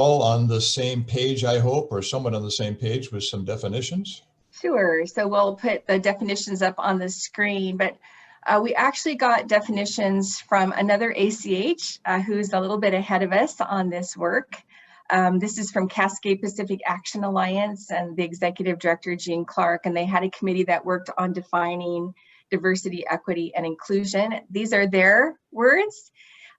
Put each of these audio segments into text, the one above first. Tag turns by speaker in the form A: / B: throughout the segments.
A: all on the same page, I hope, or somewhat on the same page with some definitions?
B: Sure. So we'll put the definitions up on the screen, but we actually got definitions from another ACH who's a little bit ahead of us on this work. This is from Cascade Pacific Action Alliance and the executive director, Jean Clark, and they had a committee that worked on defining diversity, equity, and inclusion. These are their words.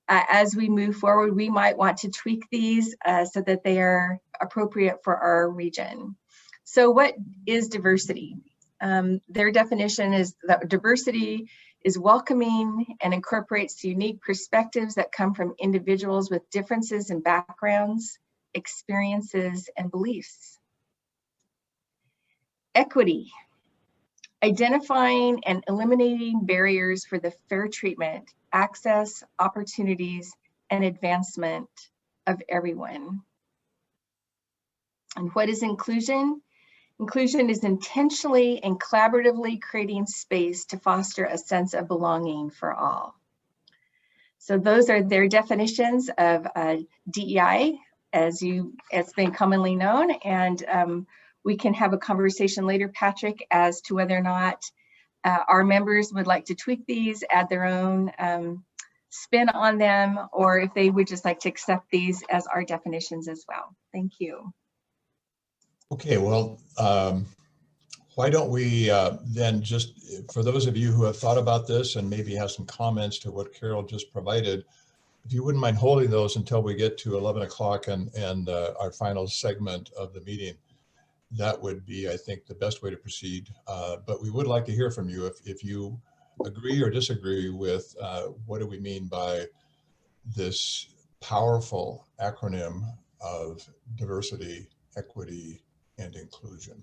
B: As we move forward, we might want to tweak these so that they are appropriate for our region. So what is diversity? Their definition is that diversity is welcoming and incorporates unique perspectives that come from individuals with differences in backgrounds, experiences, and beliefs. Equity, identifying and eliminating barriers for the fair treatment, access, opportunities, and advancement of everyone. And what is inclusion? Inclusion is intentionally and collaboratively creating space to foster a sense of belonging for all. So those are their definitions of DEI, as it's been commonly known, and we can have a conversation later, Patrick, as to whether or not our members would like to tweak these, add their own spin on them, or if they would just like to accept these as our definitions as well. Thank you.
A: Okay, well, why don't we then just, for those of you who have thought about this and maybe have some comments to what Carol just provided, if you wouldn't mind holding those until we get to 11 o'clock and our final segment of the meeting, that would be, I think, the best way to proceed. But we would like to hear from you if you agree or disagree with what do we mean by this powerful acronym of diversity, equity, and inclusion.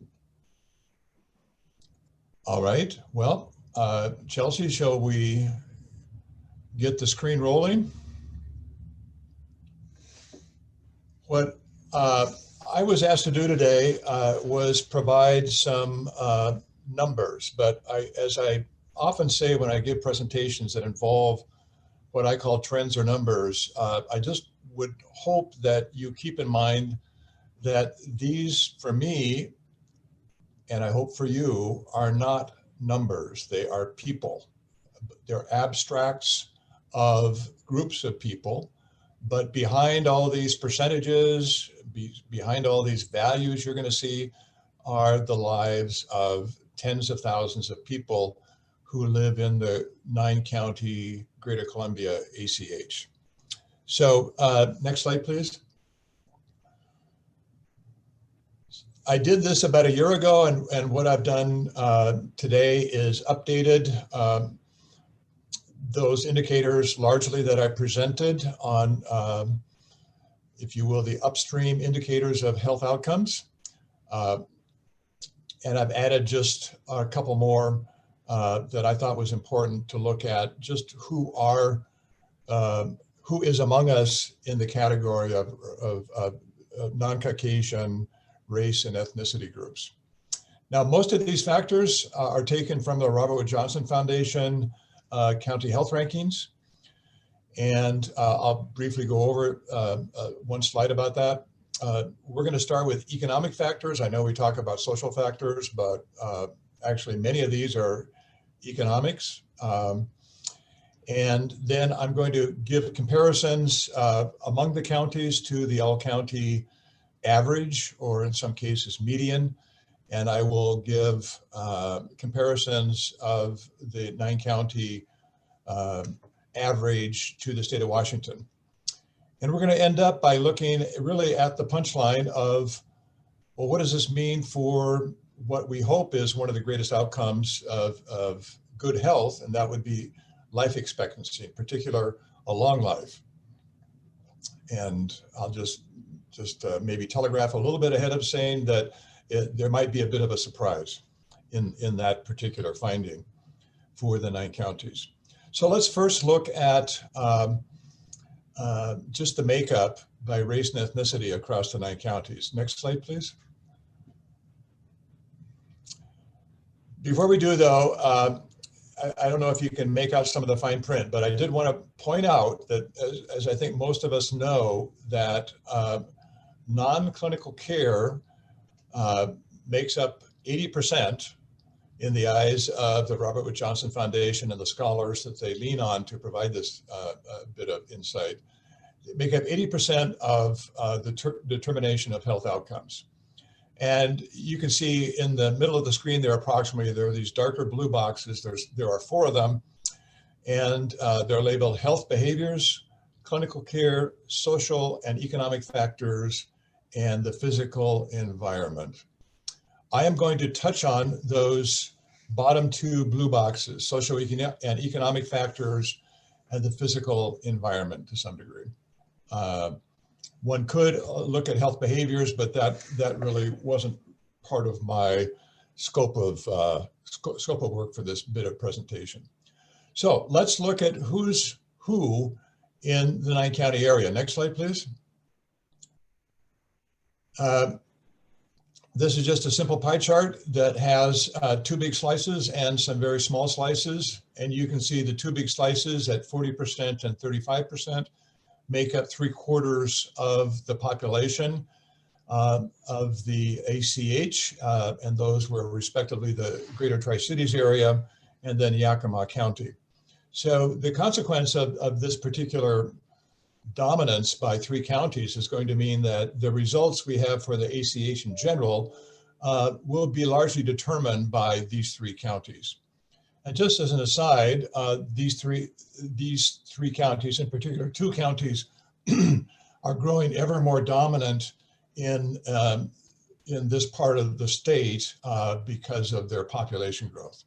A: All right, well, Chelsea, shall we get the screen rolling? What I was asked to do today was provide some numbers, but as I often say when I give presentations that involve what I call trends or numbers, I just would hope that you keep in mind that these, for me, and I hope for you, are not numbers. They are people. They're abstracts of groups of people, but behind all these percentages, behind all these values you're going to see, are the lives of tens of thousands of people who live in the 9-county Greater Columbia ACH. So next slide, please. I did this about a year ago, and what I've done today is updated those indicators largely that I presented on, if you will, the upstream indicators of health outcomes. And I've added just a couple more that I thought was important to look at, just who is among us in the category of non-Caucasian race and ethnicity groups. Now, most of these factors are taken from the Robert Wood Johnson Foundation County Health Rankings. And I'll briefly go over one slide about that. We're going to start with economic factors. I know we talk about social factors, but actually many of these are economics. And then I'm going to give comparisons among the counties to the all-county average, or in some cases median. And I will give comparisons of the 9-county average to the state of Washington. And we're going to end up by looking really at the punchline of, well, what does this mean for what we hope is one of the greatest outcomes of good health, and that would be life expectancy, in particular, a long life. And I'll just maybe telegraph a little bit ahead of saying that there might be a bit of a surprise in that particular finding for the 9 counties. So let's first look at just the makeup by race and ethnicity across the 9 counties. Next slide, please. Before we do, though, I don't know if you can make out some of the fine print, but I did want to point out that, as I think most of us know, that non-clinical care makes up 80% in the eyes of the Robert Wood Johnson Foundation and the scholars that they lean on to provide this bit of insight. They make up 80% of the determination of health outcomes. And you can see in the middle of the screen there are these darker blue boxes. There are 4 of them, and they're labeled health behaviors, clinical care, social and economic factors, and the physical environment. I am going to touch on those bottom 2 blue boxes, social and economic factors and the physical environment to some degree. One could look at health behaviors, but that really wasn't part of my scope of work for this bit of presentation. So let's look at who's who in the 9-county area. Next slide, please. This is just a simple pie chart that has 2 big slices and some very small slices. And you can see the 2 big slices at 40% and 35% make up 3/4 of the population of the ACH. And those were respectively the Greater Tri-Cities area and then Yakima County. So the consequence of this particular dominance by 3 counties is going to mean that the results we have for the ACH in general will be largely determined by these 3 counties. And just as an aside, these three counties, in particular 2 counties, are growing ever more dominant in this part of the state because of their population growth.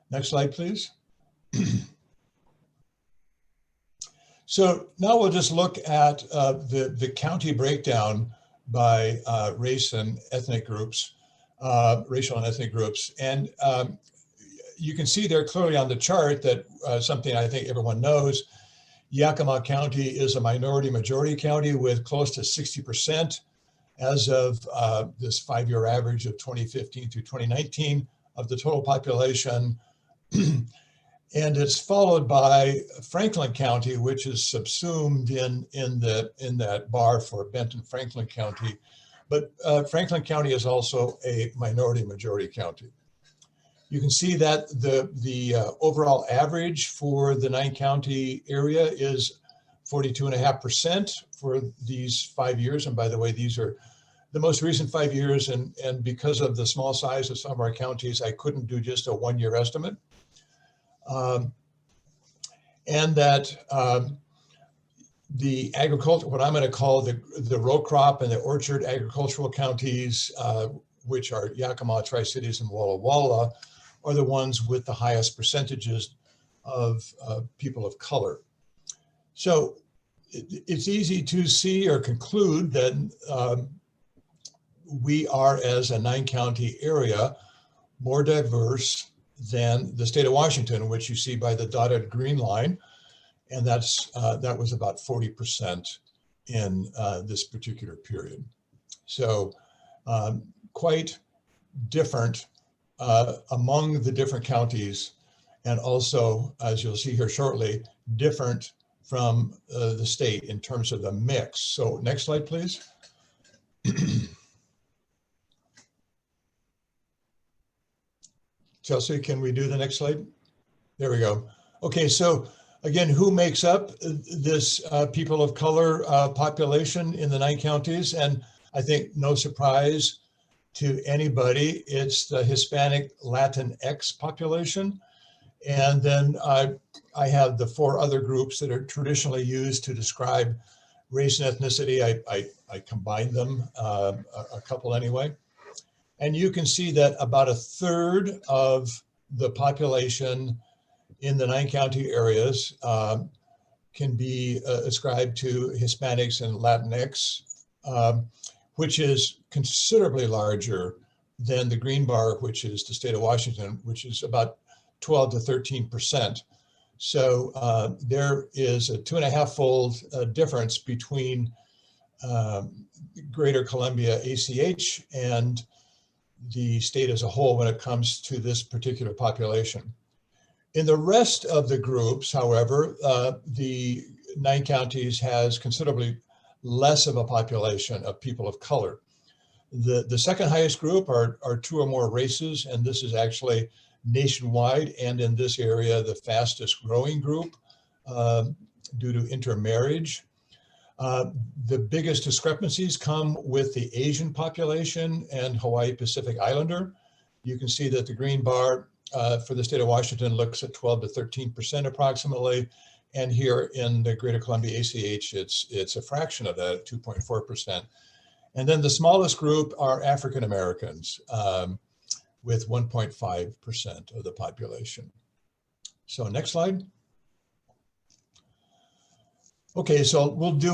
A: Next slide, please. So now we'll just look at the county breakdown by race and ethnic groups, racial and ethnic groups. And you can see there clearly on the chart that something I think everyone knows, Yakima County is a minority majority county with close to 60% as of this 5-year average of 2015 through 2019 of the total population. And it's followed by Franklin County, which is subsumed in that bar for Benton Franklin County. But Franklin County is also a minority majority county. You can see that the overall average for the 9-county area is 42.5% for these 5 years. And by the way, these are the most recent 5 years. And because of the small size of some of our counties, I couldn't do just a 1-year estimate. And that the agriculture, what I'm going to call the row crop and the orchard agricultural counties, which are Yakima, Tri-Cities, and Walla Walla, are the ones with the highest percentages of people of color. So it's easy to see or conclude that we are, as a 9-county area, more diverse than the state of Washington, which you see by the dotted green line. And that was about 40% in this particular period. So quite different among the different counties, and also, as you'll see here shortly, different from the state in terms of the mix. So next slide, please. Chelsea, can we do the next slide? There we go. Okay, so again, who makes up this people of color population in the 9 counties? And I think no surprise to anybody, it's the Hispanic Latinx population. And then I have the 4 other groups that are traditionally used to describe race and ethnicity. I combined them, a couple anyway. And you can see that about 1/3 of the population in the 9 county areas can be ascribed to Hispanics and Latinx, which is considerably larger than the green bar, which is the state of Washington, which is about 12 to 13%. So there is a 2.5-fold difference between Greater Columbia ACH and the state as a whole when it comes to this particular population. In the rest of the groups, however, the 9 counties has considerably less of a population of people of color. The second highest group are 2 or more races, and this is actually nationwide, and in this area, the fastest growing group due to intermarriage. The biggest discrepancies come with the Asian population and Hawaii Pacific Islander. You can see that the green bar for the state of Washington looks at 12 to 13% approximately. And here in the Greater Columbia ACH, it's a fraction of that at 2.4%. And then the smallest group are African Americans with 1.5% of the population. So next slide. Okay, so we'll do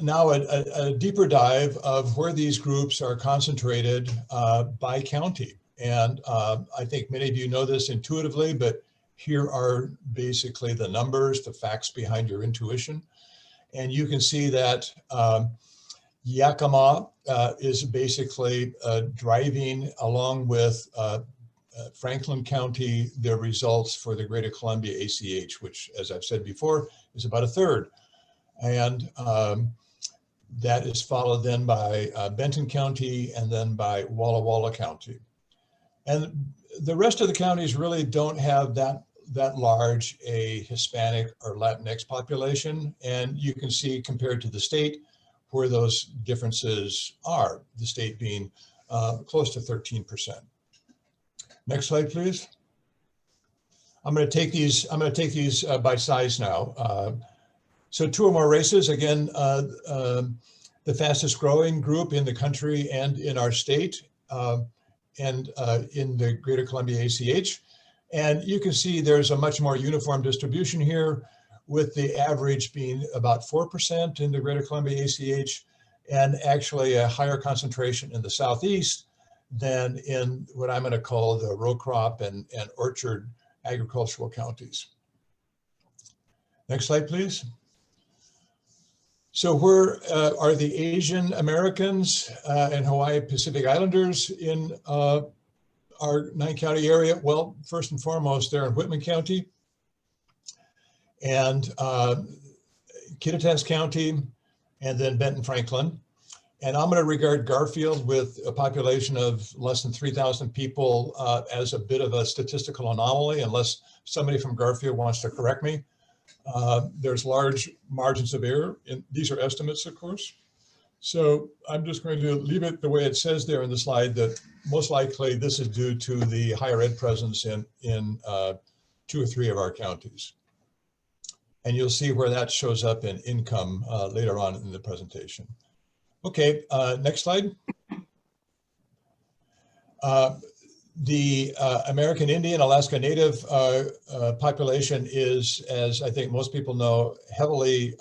A: now a deeper dive of where these groups are concentrated by county. And I think many of you know this intuitively, but here are basically the numbers, the facts behind your intuition. And you can see that Yakima is basically driving along with Franklin County, their results for the Greater Columbia ACH, which, as I've said before, is about a third. And that is followed then by Benton County and then by Walla Walla County. And the rest of the counties really don't have that large a Hispanic or Latinx population. And you can see compared to the state where those differences are, the state being close to 13%. Next slide, please. I'm going to take these by size now. So 2 or more races, again, the fastest growing group in the country and in our state and in the Greater Columbia ACH. And you can see there's a much more uniform distribution here, with the average being about 4% in the Greater Columbia ACH, and actually a higher concentration in the Southeast than in what I'm going to call the row crop and orchard agricultural counties. Next slide, please. So where are the Asian Americans and Hawaii Pacific Islanders in our 9-county area? Well, first and foremost, they're in Whitman County and Kittitas County, and then Benton Franklin. And I'm going to regard Garfield, with a population of less than 3,000 people, as a bit of a statistical anomaly, unless somebody from Garfield wants to correct me. There's large margins of error, and these are estimates, of course. So I'm just going to leave it the way it says there in the slide, that most likely this is due to the higher ed presence in 2 or 3 of our counties. And you'll see where that shows up in income later on in the presentation. Okay, next slide. The American Indian, Alaska Native population is, as I think most people know, heavily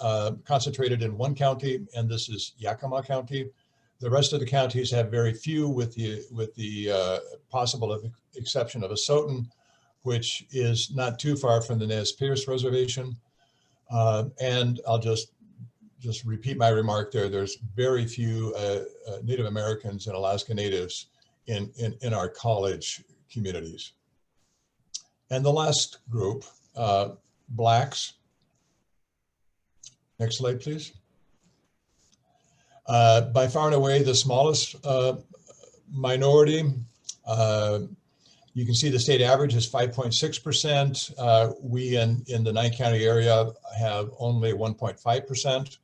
A: concentrated in one county, and this is Yakima County. The rest of the counties have very few, with the possible exception of Asotin, which is not too far from the Nez Perce Reservation. And I'll just repeat my remark there. There's very few Native Americans and Alaska Natives in our college communities. And the last group, Blacks. Next slide, please. By far and away the smallest minority. You can see the state average is 5.6%. We in the 9-county area have only 1.5%.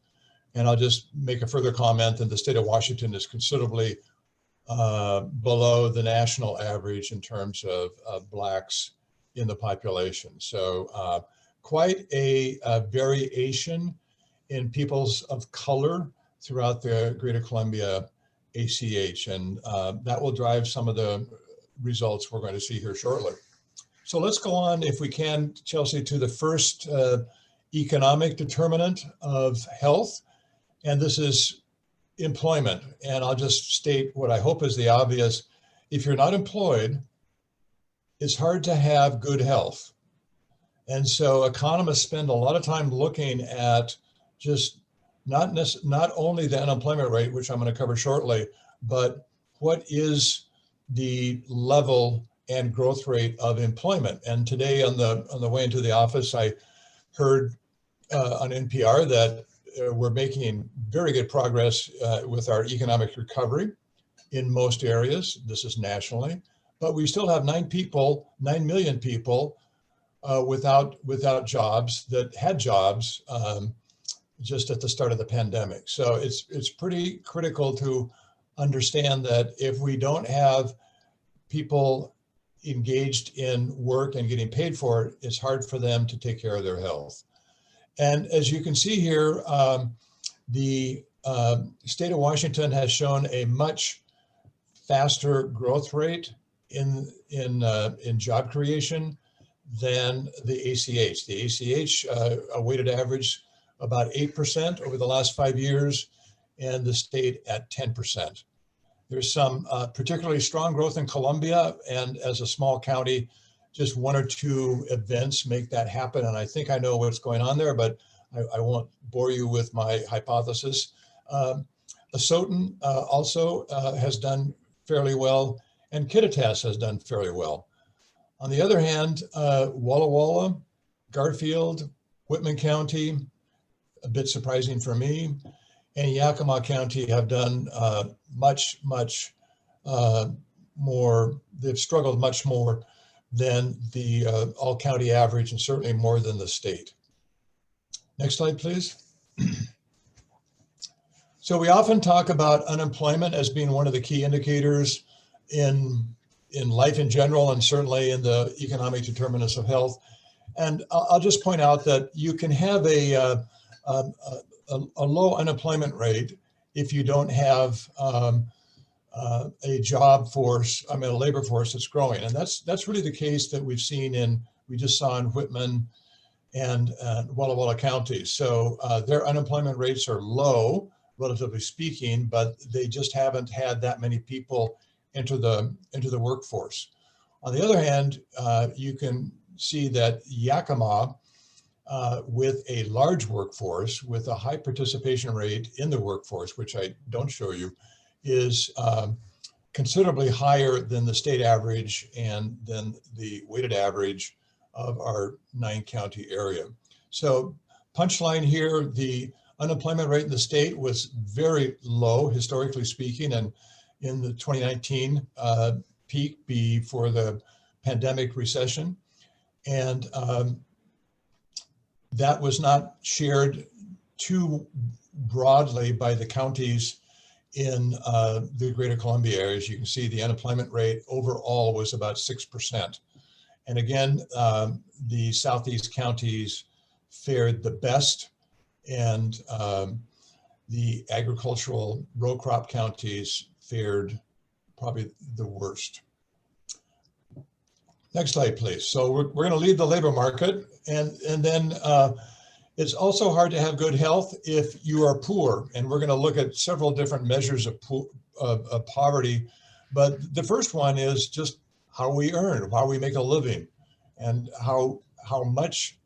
A: And I'll just make a further comment that the state of Washington is considerably below the national average in terms of Blacks in the population. So quite a variation in peoples of color throughout the Greater Columbia ACH. And that will drive some of the results we're going to see here shortly. So let's go on, if we can, Chelsea, to the first economic determinant of health. And this is employment. And I'll just state what I hope is the obvious. If you're not employed, it's hard to have good health. And so economists spend a lot of time looking at just not only the unemployment rate, which I'm going to cover shortly, but what is the level and growth rate of employment. And today on the way into the office, I heard on NPR that we're making very good progress with our economic recovery in most areas. This is nationally, but we still have 9 million people without jobs that had jobs just at the start of the pandemic. So it's pretty critical to understand that if we don't have people engaged in work and getting paid for it, it's hard for them to take care of their health. And as you can see here, the state of Washington has shown a much faster growth rate in job creation than the ACH. The ACH, a weighted average about 8% over the last 5 years, and the state at 10%. There's some particularly strong growth in Columbia, and as a small county, just 1 or 2 events make that happen. And I think I know what's going on there, but I won't bore you with my hypothesis. Asotin also has done fairly well, and Kittitas has done fairly well. On the other hand, Walla Walla, Garfield, Whitman County, a bit surprising for me, and Yakima County have done much more. They've struggled much more than the all-county average, and certainly more than the state. Next slide, please. So we often talk about unemployment as being one of the key indicators in life in general, and certainly in the economic determinants of health. And I'll just point out that you can have a low unemployment rate if you don't have a job force, a labor force that's growing. And that's really the case that we just saw in Whitman and Walla Walla counties. So their unemployment rates are low, relatively speaking, but they just haven't had that many people into the workforce. On the other hand, you can see that Yakima, with a large workforce, with a high participation rate in the workforce, which I don't show you, is considerably higher than the state average and than the weighted average of our 9-county area. So punchline here, the unemployment rate in the state was very low, historically speaking, and in the 2019 peak before the pandemic recession. And that was not shared too broadly by the counties in the greater Columbia area. As you can see, the unemployment rate overall was about 6%. And again, the Southeast counties fared the best, and the agricultural row crop counties fared probably the worst. Next slide, please. So we're going to leave the labor market, and then it's also hard to have good health if you are poor. And we're going to look at several different measures of poverty. But the first one is just how we earn, how we make a living, and how much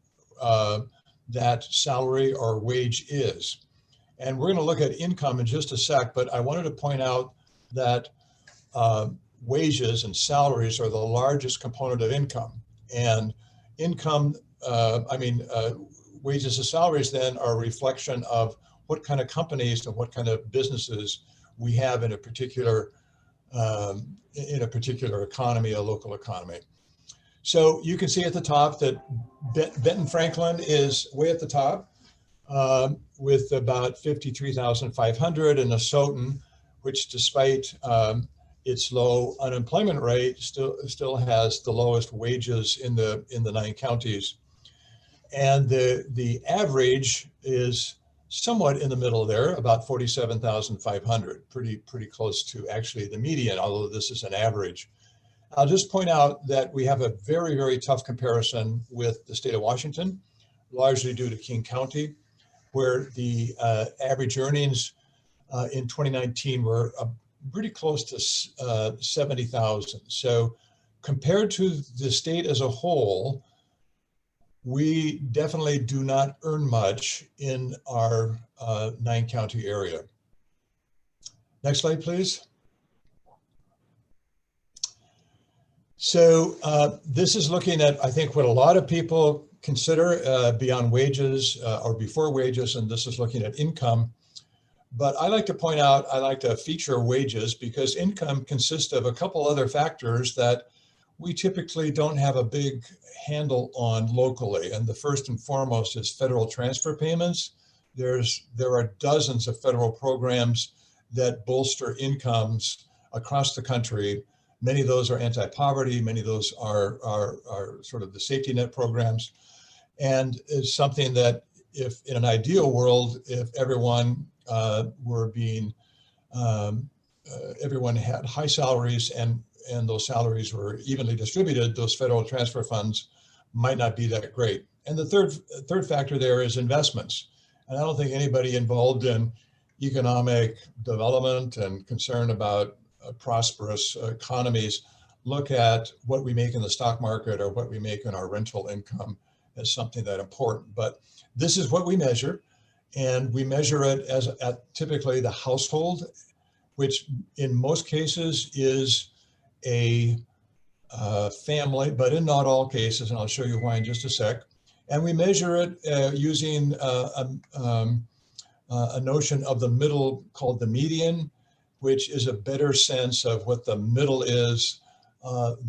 A: that salary or wage is. And we're going to look at income in just a sec, but I wanted to point out that wages and salaries are the largest component of income. And income, wages and salaries then are a reflection of what kind of companies and what kind of businesses we have in a particular economy, a local economy. So you can see at the top that Benton Franklin is way at the top with about 53,500, and Asotin, which despite its low unemployment rate still has the lowest wages in the 9 counties. And the average is somewhat in the middle there, about 47,500, pretty close to actually the median, although this is an average. I'll just point out that we have a very, very tough comparison with the state of Washington, largely due to King County, where the average earnings in 2019 were pretty close to 70,000. So compared to the state as a whole, we definitely do not earn much in our 9-county area. Next slide, please. So this is looking at, I think, what a lot of people consider beyond wages or before wages, and this is looking at income. But I like to point out, I like to feature wages because income consists of a couple other factors that we typically don't have a big handle on locally. And the first and foremost is federal transfer payments. There are dozens of federal programs that bolster incomes across the country. Many of those are anti-poverty, many of those are sort of the safety net programs. And it's something that if in an ideal world, if everyone everyone had high salaries and those salaries were evenly distributed, those federal transfer funds might not be that great. And the third factor there is investments. And I don't think anybody involved in economic development and concern about prosperous economies look at what we make in the stock market or what we make in our rental income as something that important. But this is what we measure. And we measure it as at typically the household, which in most cases is a family, but in not all cases, and I'll show you why in just a sec. And we measure it using a notion of the middle called the median, which is a better sense of what the middle is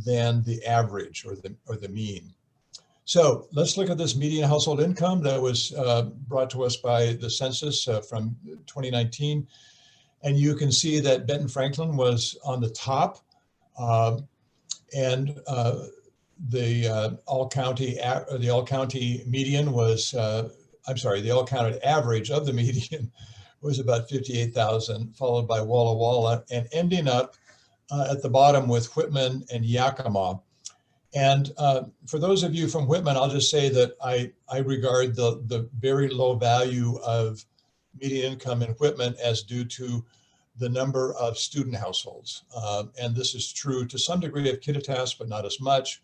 A: than the average or the mean. So let's look at this median household income that was brought to us by the census from 2019. And you can see that Benton Franklin was on the top, and the all-county median was, the all-county average of the median was about 58,000, followed by Walla Walla, and ending up at the bottom with Whitman and Yakima. And for those of you from Whitman, I'll just say that I regard the very low value of median income in Whitman as due to the number of student households. And this is true to some degree of Kittitas, but not as much.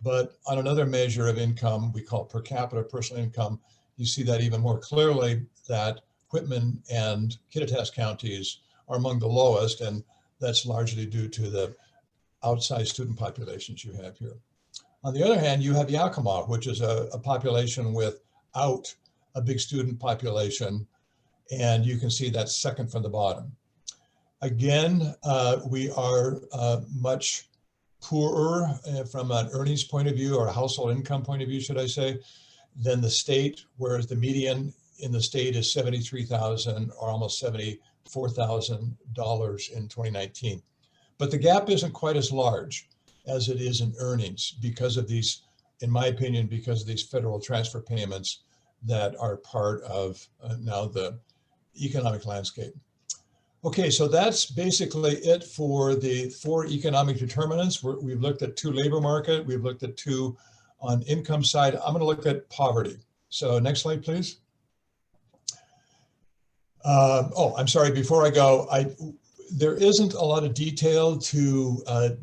A: But on another measure of income, we call per capita personal income, you see that even more clearly that Whitman and Kittitas counties are among the lowest, and that's largely due to the outsized student populations you have here. On the other hand, you have Yakima, which is a population without a big student population, and you can see that's second from the bottom. Again, we are much poorer from an earnings point of view, or a household income point of view, should I say, than the state, whereas the median in the state is $73,000 or almost $74,000 in 2019. But the gap isn't quite as large as it is in earnings because of these, in my opinion, because of these federal transfer payments that are part of now the economic landscape. Okay, so that's basically it for the 4 economic determinants. We've looked at 2 labor market, we've looked at 2 on income side. I'm gonna look at poverty. So next slide, please. Oh, I'm sorry, before I go, there isn't a lot of detail to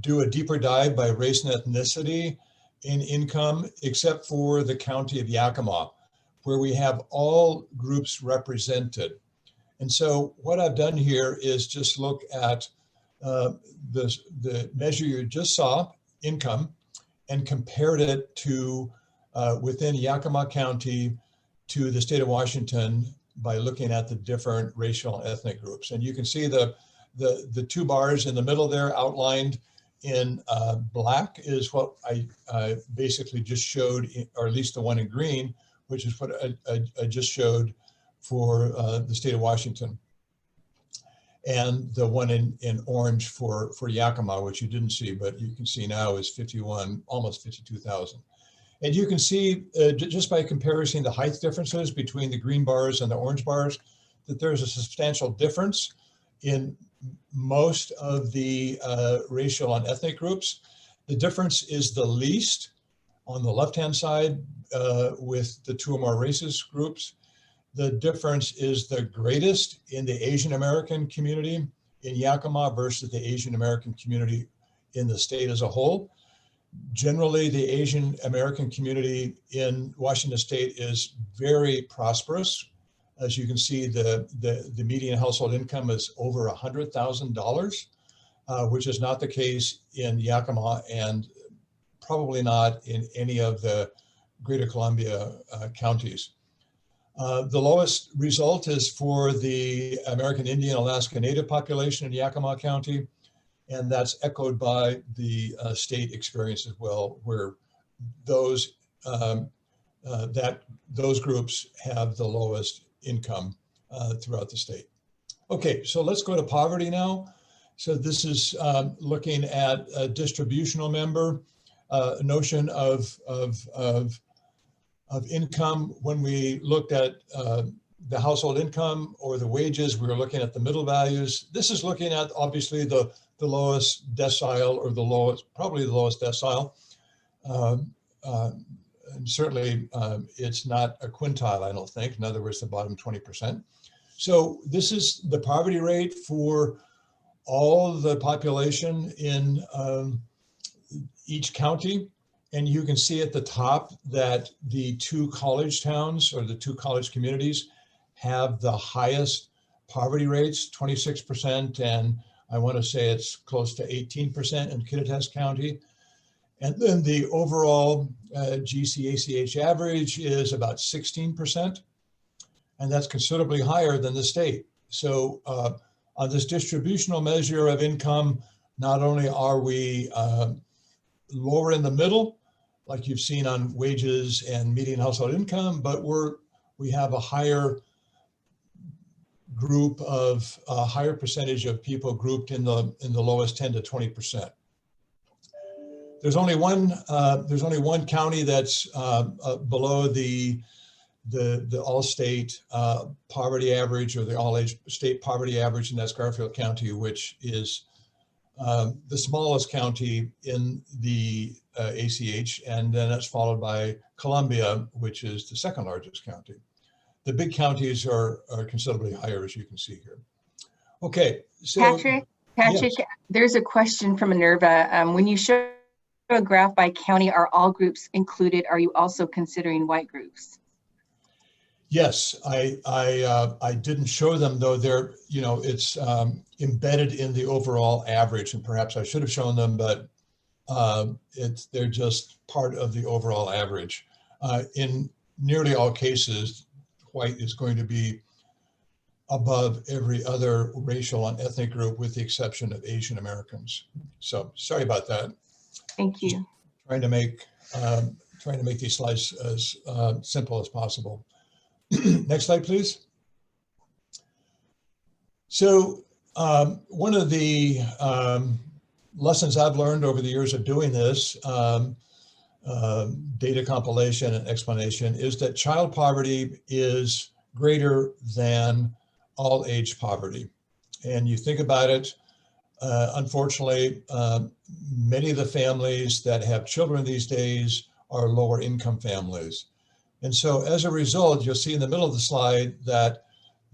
A: do a deeper dive by race and ethnicity in income, except for the county of Yakima, where we have all groups represented. And so what I've done here is just look at the measure you just saw, income, and compared it to within Yakima County to the state of Washington by looking at the different racial and ethnic groups. And you can see the 2 bars in the middle there outlined in black is what I basically just showed, or at least the one in green, which is what I just showed for the state of Washington. And the one in orange for Yakima, which you didn't see, but you can see now is 51, almost 52,000. And you can see just by comparison the height differences between the green bars and the orange bars, that there's a substantial difference in most of the racial and ethnic groups. The difference is the least on the left-hand side with the 2 or more races groups. The difference is the greatest in the Asian American community in Yakima versus the Asian American community in the state as a whole. Generally, the Asian American community in Washington state is very prosperous. As you can see, the median household income is over $100,000, which is not the case in Yakima and probably not in any of the Greater Columbia counties. The lowest result is for the American Indian Alaska Native population in Yakima County, and that's echoed by the state experience as well, where those those groups have the lowest income throughout the state. Okay, so let's go to poverty now. So this is looking at a distributional member, notion of income. When we looked at the household income or the wages, we were looking at the middle values. This is looking at obviously the lowest decile, or the lowest, probably the lowest decile. And certainly it's not a quintile, I don't think. In other words, the bottom 20%. So this is the poverty rate for all the population in each county. And you can see at the top that the two college towns, or the two college communities, have the highest poverty rates, 26%, and I want to say it's close to 18% in Kittitas County. And then the overall GCACH average is about 16%, and that's considerably higher than the state. So on this distributional measure of income, not only are we lower in the middle, like you've seen on wages and median household income, but we have a higher group of a higher percentage of people grouped in the lowest 10 to 20%. There's only one county that's below the all-state poverty average, or the all-age state poverty average, and that's Garfield County, which is the smallest county in the ACH, and then it's followed by Columbia, which is the second largest county. The big counties are considerably higher, as you can see here. Okay, so
B: Patrick, yes. There's a question from Minerva. When you show a graph by county, are all groups included? Are you also considering white groups?
A: Yes, I didn't show them, though. They're, it's embedded in the overall average, and perhaps I should have shown them, but they're just part of the overall average. In nearly all cases, white is going to be above every other racial and ethnic group, with the exception of Asian Americans. So sorry about that.
B: Thank you.
A: Just trying to make these slides as simple as possible. Next slide, please. So one of the lessons I've learned over the years of doing this, data compilation and explanation, is that child poverty is greater than all age poverty. And you think about it, unfortunately, many of the families that have children these days are lower income families. And so as a result, you'll see in the middle of the slide that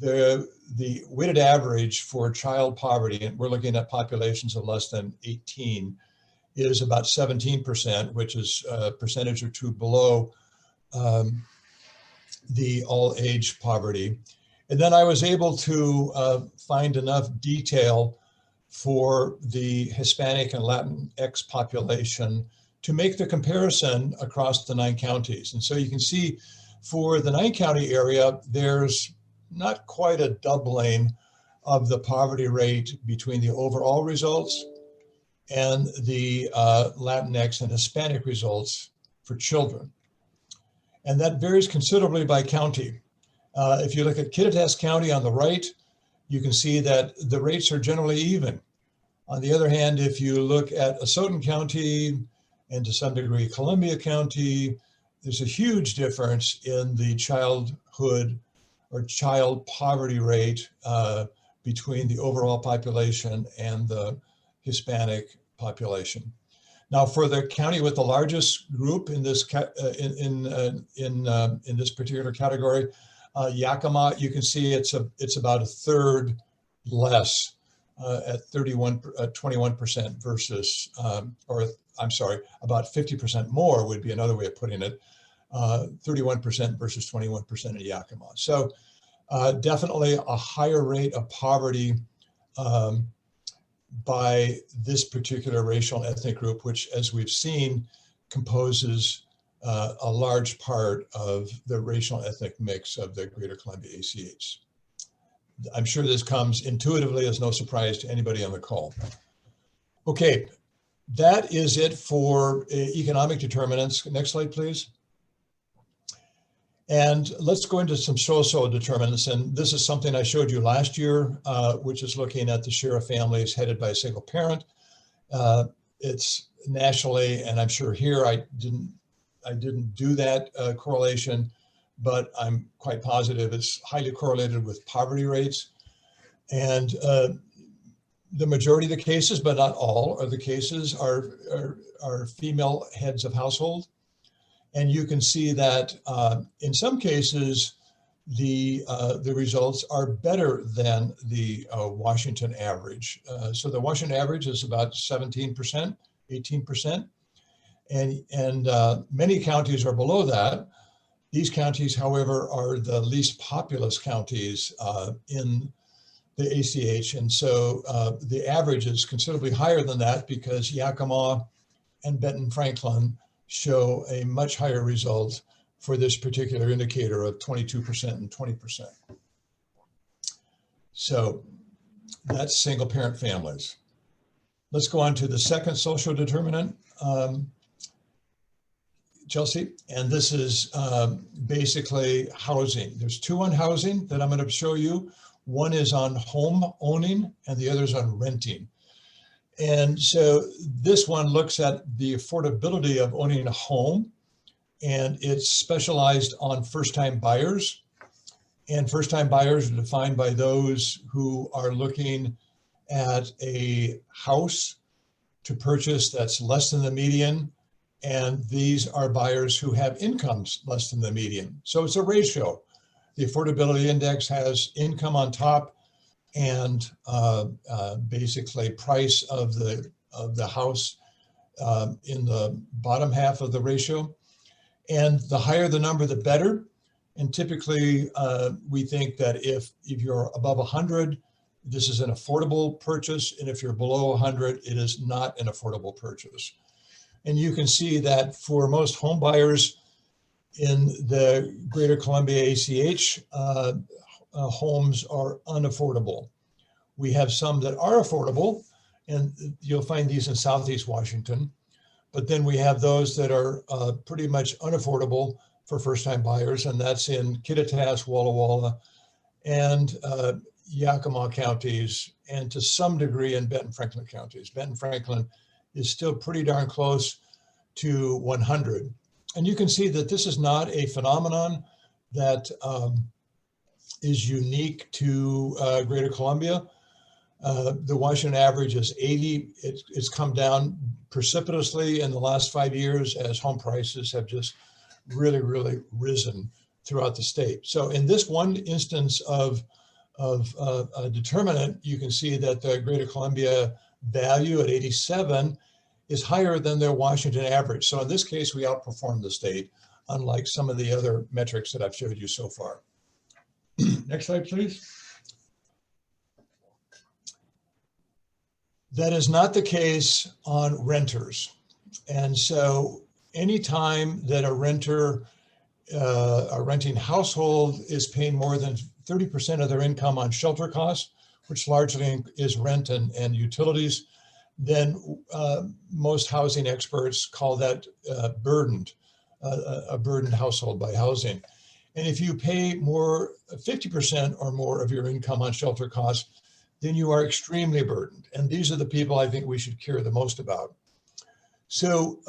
A: the weighted average for child poverty, and we're looking at populations of less than 18, is about 17%, which is a percentage or two below the all-age poverty. And then I was able to find enough detail for the Hispanic and Latinx population to make the comparison across the 9 counties. And so you can see for the 9-county area, there's not quite a doubling of the poverty rate between the overall results and the Latinx and Hispanic results for children. And that varies considerably by county. If you look at Kittitas County on the right, you can see that the rates are generally even. On the other hand, if you look at Asotin County and to some degree Columbia County, there's a huge difference in the childhood or child poverty rate between the overall population and the Hispanic population. Now, for the county with the largest group in this in this particular category, Yakima, you can see it's about a third less at 21% versus, or I'm sorry, about 50% more would be another way of putting it, 31% versus 21% in Yakima. So definitely a higher rate of poverty by this particular racial and ethnic group, which, as we've seen, composes a large part of the racial and ethnic mix of the Greater Columbia ACH. I'm sure this comes intuitively as no surprise to anybody on the call. Okay, that is it for economic determinants. Next slide, please. And let's go into some social determinants. And this is something I showed you last year, which is looking at the share of families headed by a single parent. It's nationally, and I'm sure here I didn't do that correlation, but I'm quite positive it's highly correlated with poverty rates. And the majority of the cases, but not all of the cases, are female heads of household. And you can see that in some cases, the results are better than the Washington average. So the Washington average is about 17%, 18%. And many counties are below that. These counties, however, are the least populous counties in the ACH. And so the average is considerably higher than that because Yakima and Benton Franklin show a much higher result for this particular indicator of 22% and 20%. So that's single parent families. Let's go on to the second social determinant, Chelsea, and this is basically housing. There's two on housing that I'm going to show you. One is on home owning and the other is on renting. And so this one looks at the affordability of owning a home, and it's specialized on first-time buyers. And first-time buyers are defined by those who are looking at a house to purchase that's less than the median. And these are buyers who have incomes less than the median. So it's a ratio. The affordability index has income on top and basically price of the house in the bottom half of the ratio. And the higher the number, the better. And typically we think that if you're above 100, this is an affordable purchase. And if you're below 100, it is not an affordable purchase. And you can see that for most home buyers in the Greater Columbia ACH, homes are unaffordable. We have some that are affordable, and you'll find these in Southeast Washington, but then we have those that are pretty much unaffordable for first-time buyers, and that's in Kittitas, Walla Walla, and Yakima counties, and to some degree in Benton Franklin counties. Benton Franklin is still pretty darn close to 100. And you can see that this is not a phenomenon that is unique to Greater Columbia. The Washington average is 80. It's come down precipitously in the last 5 years as home prices have just really, really risen throughout the state. So in this one instance of a determinant, you can see that the Greater Columbia value at 87 is higher than their Washington average. So in this case, we outperformed the state, unlike some of the other metrics that I've showed you so far. Next slide, please. That is not the case on renters. And so anytime that a renter, a renting household is paying more than 30% of their income on shelter costs, which largely is rent and utilities, then most housing experts call that burdened, a burdened household by housing. And if you pay more, 50% or more of your income on shelter costs, then you are extremely burdened. And these are the people I think we should care the most about. So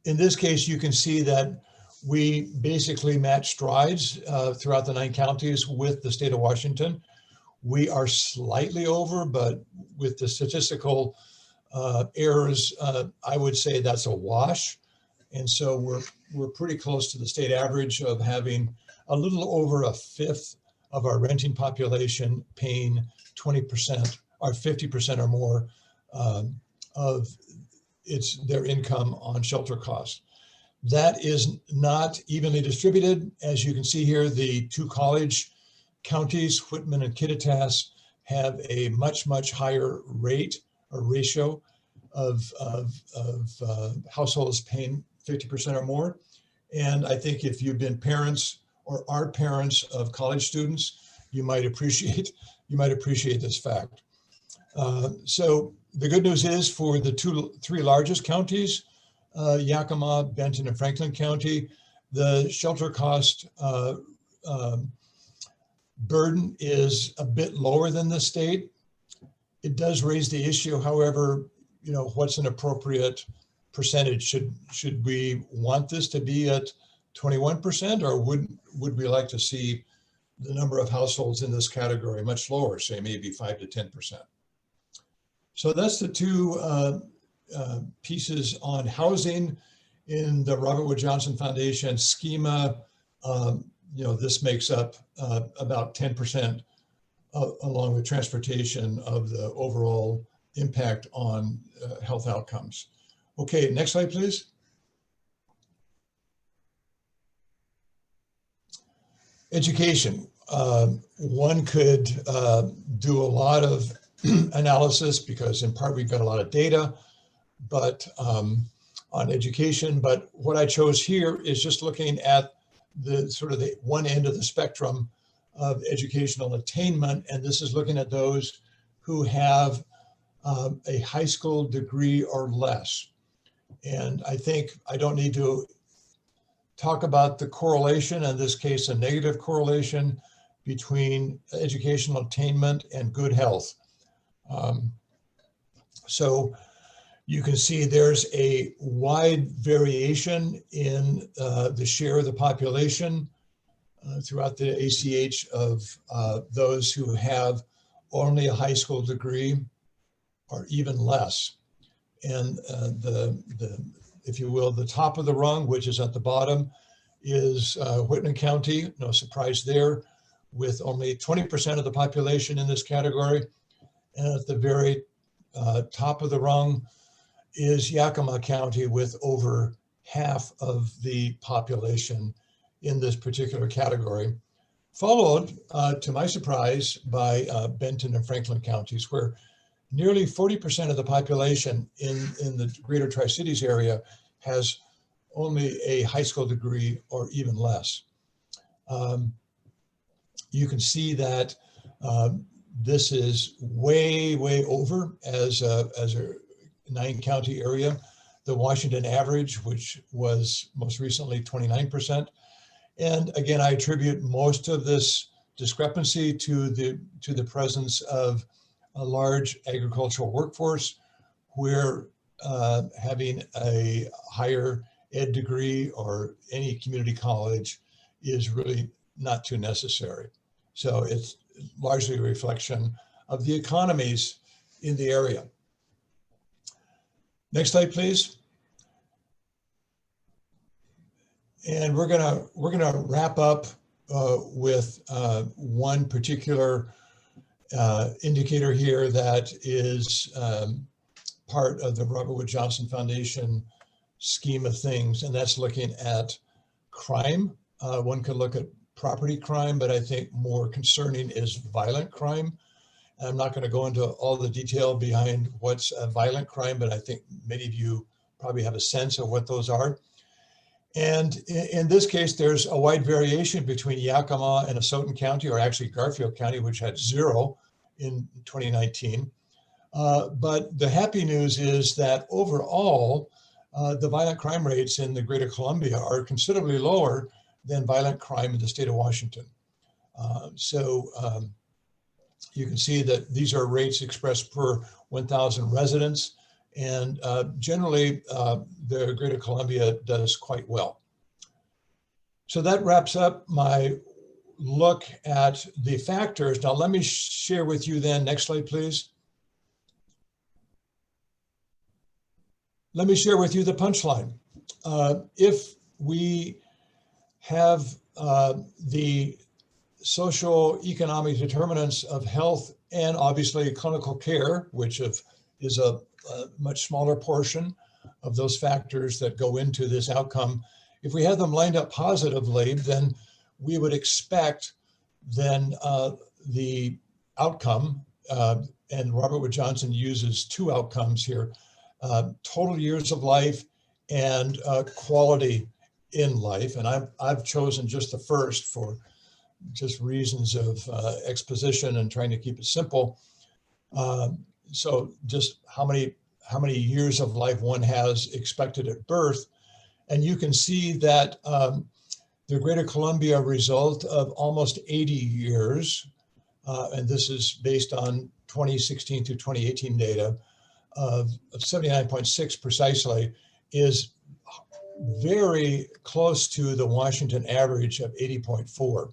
A: in this case, you can see that we basically match strides throughout the 9 counties with the state of Washington. We are slightly over, but with the statistical errors, I would say that's a wash. And so we're pretty close to the state average of having a little over a fifth of our renting population paying 20% or 50% or more of their income on shelter costs. That is not evenly distributed. As you can see here, the 2 college counties, Whitman and Kittitas, have a much, much higher rate or ratio of households paying 50% or more. And I think if you've been parents or are parents of college students, you might appreciate this fact. So the good news is for the three largest counties, Yakima, Benton, and Franklin County, the shelter cost burden is a bit lower than the state. It does raise the issue, however, what's an appropriate percentage? Should we want this to be at 21%, or would we like to see the number of households in this category much lower, say maybe 5 to 10%? So that's the two pieces on housing in the Robert Wood Johnson Foundation schema. This makes up about 10% along with transportation of the overall impact on health outcomes. Okay, next slide, please. Education. One could do a lot of analysis because in part we've got a lot of data, but on education. But what I chose here is just looking at the sort of the one end of the spectrum of educational attainment, and this is looking at those who have a high school degree or less. And I think I don't need to talk about the correlation, in this case, a negative correlation between educational attainment and good health. So you can see there's a wide variation in the share of the population throughout the ACH of those who have only a high school degree or even less. And if you will, the top of the rung, which is at the bottom, is Whitman County, no surprise there, with only 20% of the population in this category. And at the very top of the rung is Yakima County with over half of the population in this particular category, followed, to my surprise, by Benton and Franklin counties, where nearly 40% of the population in the greater Tri-Cities area has only a high school degree or even less. You can see that this is way, way over as a 9-county area. The Washington average, which was most recently 29%. And again, I attribute most of this discrepancy to the presence of a large agricultural workforce where having a higher ed degree or any community college is really not too necessary. So it's largely a reflection of the economies in the area. Next slide, please. And we're gonna wrap up with one particular indicator here that is part of the Robert Wood Johnson Foundation scheme of things, and that's looking at crime. One could look at property crime, but I think more concerning is violent crime. I'm not going to go into all the detail behind what's a violent crime, but I think many of you probably have a sense of what those are. And in this case, there's a wide variation between Yakima and Asotin County, or actually Garfield County, which had 0 in 2019. But the happy news is that overall, the violent crime rates in the Greater Columbia are considerably lower than violent crime in the state of Washington. You can see that these are rates expressed per 1,000 residents, and generally the Greater Columbia does quite well. So that wraps up my look at the factors. Now let me share with you then, next slide please. Let me share with you the punchline. If we have the social economic determinants of health and obviously clinical care, which is a much smaller portion of those factors that go into this outcome. If we have them lined up positively, then we would expect then the outcome, and Robert Wood Johnson uses 2 outcomes here, total years of life and quality in life. And I've chosen just the first for just reasons of exposition and trying to keep it simple. So just how many years of life one has expected at birth. And you can see that the Greater Columbia result of almost 80 years, and this is based on 2016 to 2018 data of 79.6 precisely, is very close to the Washington average of 80.4.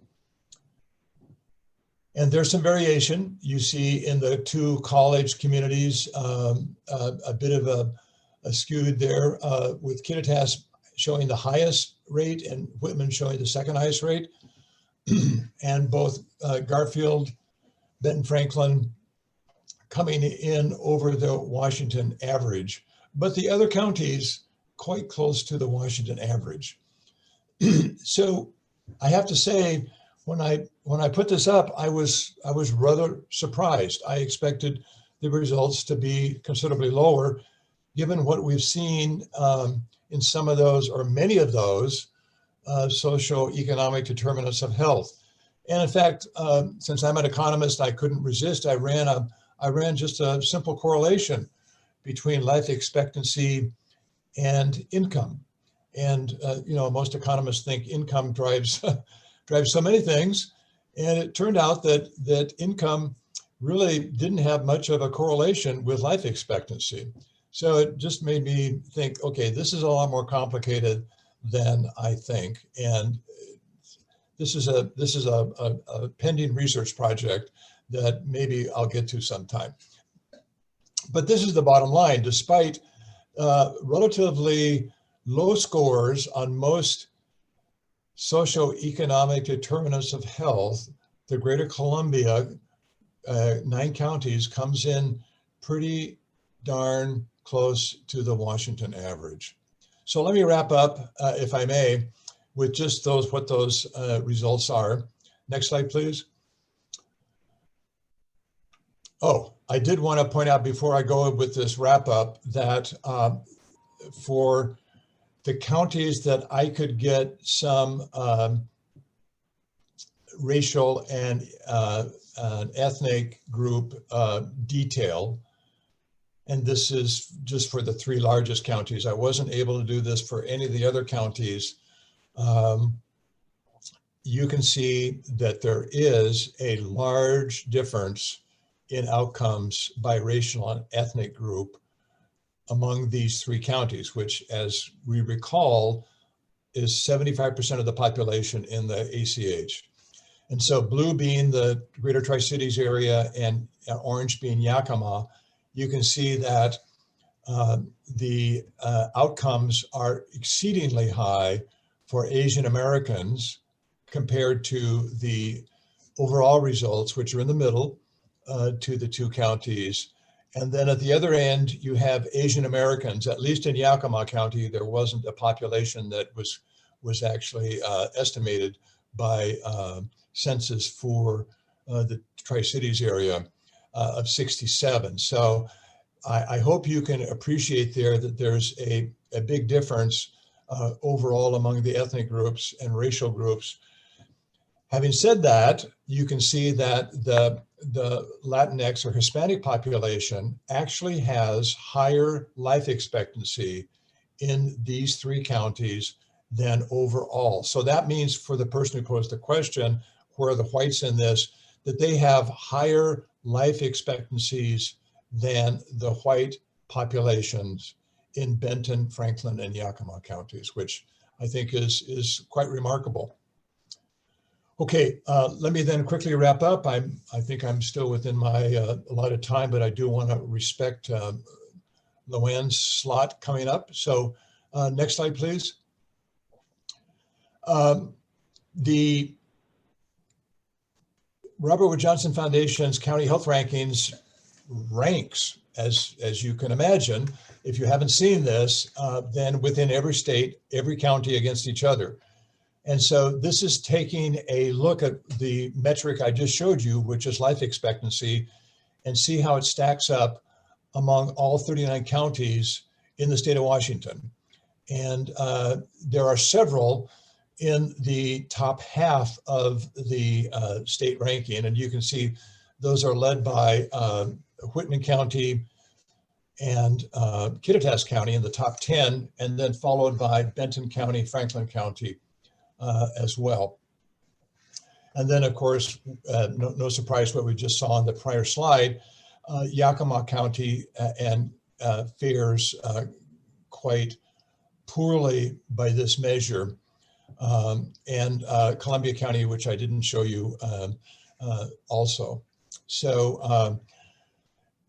A: And there's some variation you see in the two college communities, a bit of a skewed there, with Kittitas showing the highest rate and Whitman showing the second highest rate. And both Garfield, Benton Franklin coming in over the Washington average, but the other counties quite close to the Washington average. So I have to say, when I put this up, I was rather surprised. I expected the results to be considerably lower, given what we've seen in some of those, or many of those, socioeconomic determinants of health. And in fact, since I'm an economist, I couldn't resist. I ran just a simple correlation between life expectancy and income. And most economists think income drives so many things. And it turned out that income really didn't have much of a correlation with life expectancy. So it just made me think, okay, this is a lot more complicated than I think. And this is a pending research project that maybe I'll get to sometime. But this is the bottom line. Despite relatively low scores on most socioeconomic determinants of health, the Greater Columbia, 9 counties, comes in pretty darn close to the Washington average. So let me wrap up, if I may, with just what those results are. Next slide, please. Oh, I did want to point out before I go with this wrap up that for the counties that I could get some racial and ethnic group detail, and this is just for the 3 largest counties. I wasn't able to do this for any of the other counties. You can see that there is a large difference in outcomes by racial and ethnic group among these 3 counties, which, as we recall, is 75% of the population in the ACH. And so blue being the Greater Tri-Cities area and orange being Yakima, you can see that the outcomes are exceedingly high for Asian Americans compared to the overall results, which are in the middle, to the 2 counties. And then at the other end, you have Asian Americans. At least in Yakima County, there wasn't a population that was actually estimated by census for the Tri-Cities area of 67. So I hope you can appreciate there that there's a big difference overall among the ethnic groups and racial groups. Having said that, you can see that the Latinx or Hispanic population actually has higher life expectancy in these 3 counties than overall. So that means, for the person who posed the question, where are the whites in this, that they have higher life expectancies than the white populations in Benton, Franklin, and Yakima counties, which I think is quite remarkable. Okay, let me then quickly wrap up. I think I'm still within my allotted time, but I do want to respect Luann's slot coming up. So next slide, please. The Robert Wood Johnson Foundation's County Health Rankings ranks, as you can imagine, if you haven't seen this, then within every state, every county against each other. And so this is taking a look at the metric I just showed you, which is life expectancy, and see how it stacks up among all 39 counties in the state of Washington. And there are several in the top half of the state ranking. And you can see those are led by Whitman County and Kittitas County in the top 10, and then followed by Benton County, Franklin County as well. And then, of course, no surprise what we just saw on the prior slide, Yakima County and fares quite poorly by this measure. And Columbia County, which I didn't show you also. So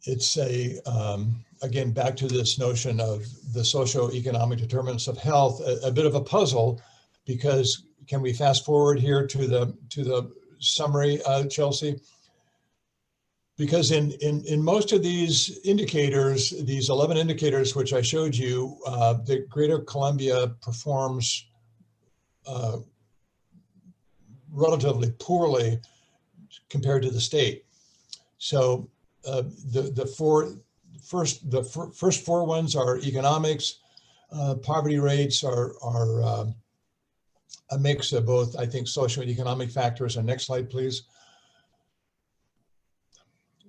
A: it's again, back to this notion of the socioeconomic determinants of health, a bit of a puzzle, because can we fast forward here to the summary, Chelsea? Because in most of these indicators, these 11 indicators which I showed you, the Greater Columbia performs relatively poorly compared to the state. So the first four ones are economics. Poverty rates are a mix of both, I think, social and economic factors. And next slide, please.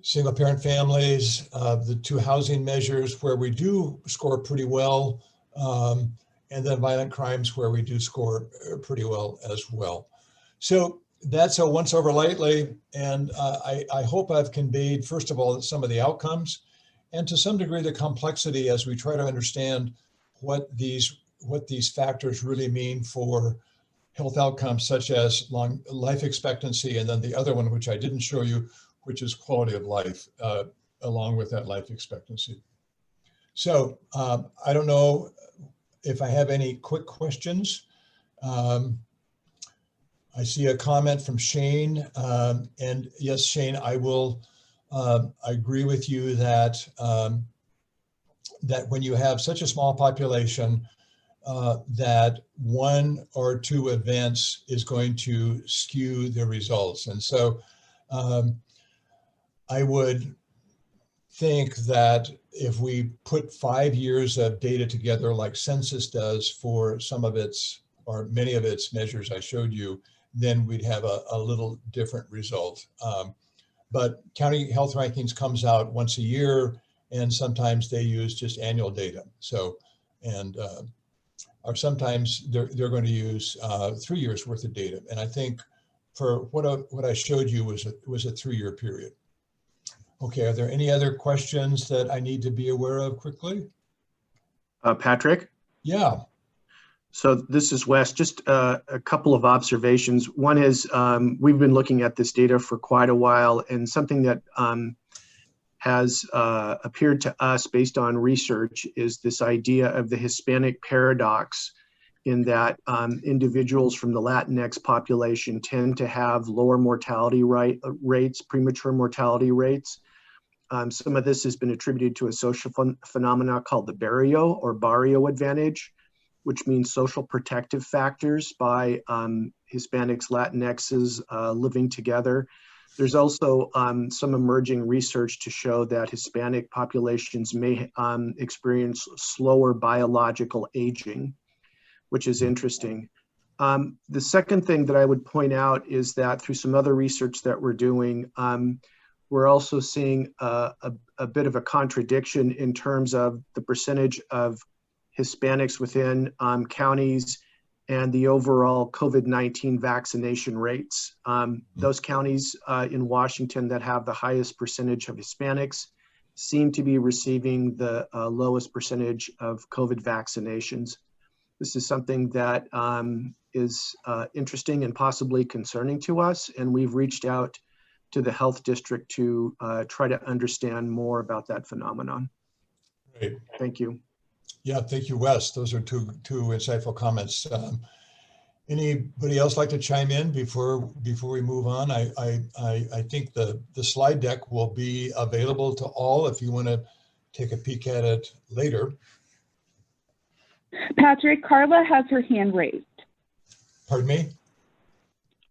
A: Single parent families, the two housing measures where we do score pretty well, and then violent crimes where we do score pretty well as well. So that's a once over lightly, and I hope I've conveyed, first of all, some of the outcomes, and to some degree the complexity as we try to understand what these factors really mean for health outcomes, such as long life expectancy, and then the other one, which I didn't show you, which is quality of life, along with that life expectancy. So I don't know if I have any quick questions. I see a comment from Shane, and yes, Shane, I will agree with you that that when you have such a small population, that one or two events is going to skew the results. And so I would think that if we put 5 years of data together like census does for some of its, or many of its measures I showed you, then we'd have a little different result. But county health rankings comes out once a year, and sometimes they use just annual data. So, and or sometimes they're going to use 3 years worth of data. And I think for what I showed you was a 3-year period. Okay, are there any other questions that I need to be aware of quickly?
C: Patrick?
A: Yeah.
C: So this is Wes. Just a couple of observations. One is we've been looking at this data for quite a while, and something that has appeared to us based on research is this idea of the Hispanic paradox, in that individuals from the Latinx population tend to have lower mortality rates, premature mortality rates. Some of this has been attributed to a social phenomena called the barrio advantage, which means social protective factors by Hispanics, Latinxes living together. There's also some emerging research to show that Hispanic populations may experience slower biological aging, which is interesting. The second thing that I would point out is that through some other research that we're doing, we're also seeing a bit of a contradiction in terms of the percentage of Hispanics within counties and the overall COVID-19 vaccination rates. Those counties in Washington that have the highest percentage of Hispanics seem to be receiving the lowest percentage of COVID vaccinations. This is something that is interesting and possibly concerning to us, and we've reached out to the health district to try to understand more about that phenomenon.
A: Great.
C: Thank you.
A: Yeah, thank you, Wes. Those are two insightful comments. Anybody else like to chime in before we move on? I think the slide deck will be available to all if you want to take a peek at it later.
D: Patrick, Carla has her hand raised.
A: Pardon me?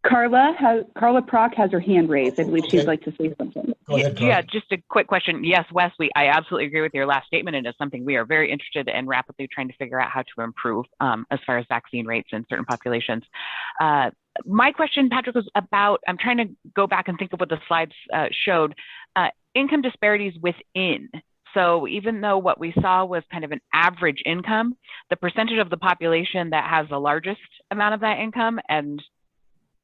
D: Carla Prock has her hand raised. I believe
A: Okay.
D: she'd like to say something.
A: Go ahead,
E: Yeah,
A: Carla.
E: just a quick question. Yes, Wesley, I absolutely agree with your last statement, and it's something we are very interested in rapidly trying to figure out how to improve as far as vaccine rates in certain populations. My question, Patrick, was about, I'm trying to go back and think of what the slides showed, income disparities within. So even though what we saw was kind of an average income, the percentage of the population that has the largest amount of that income and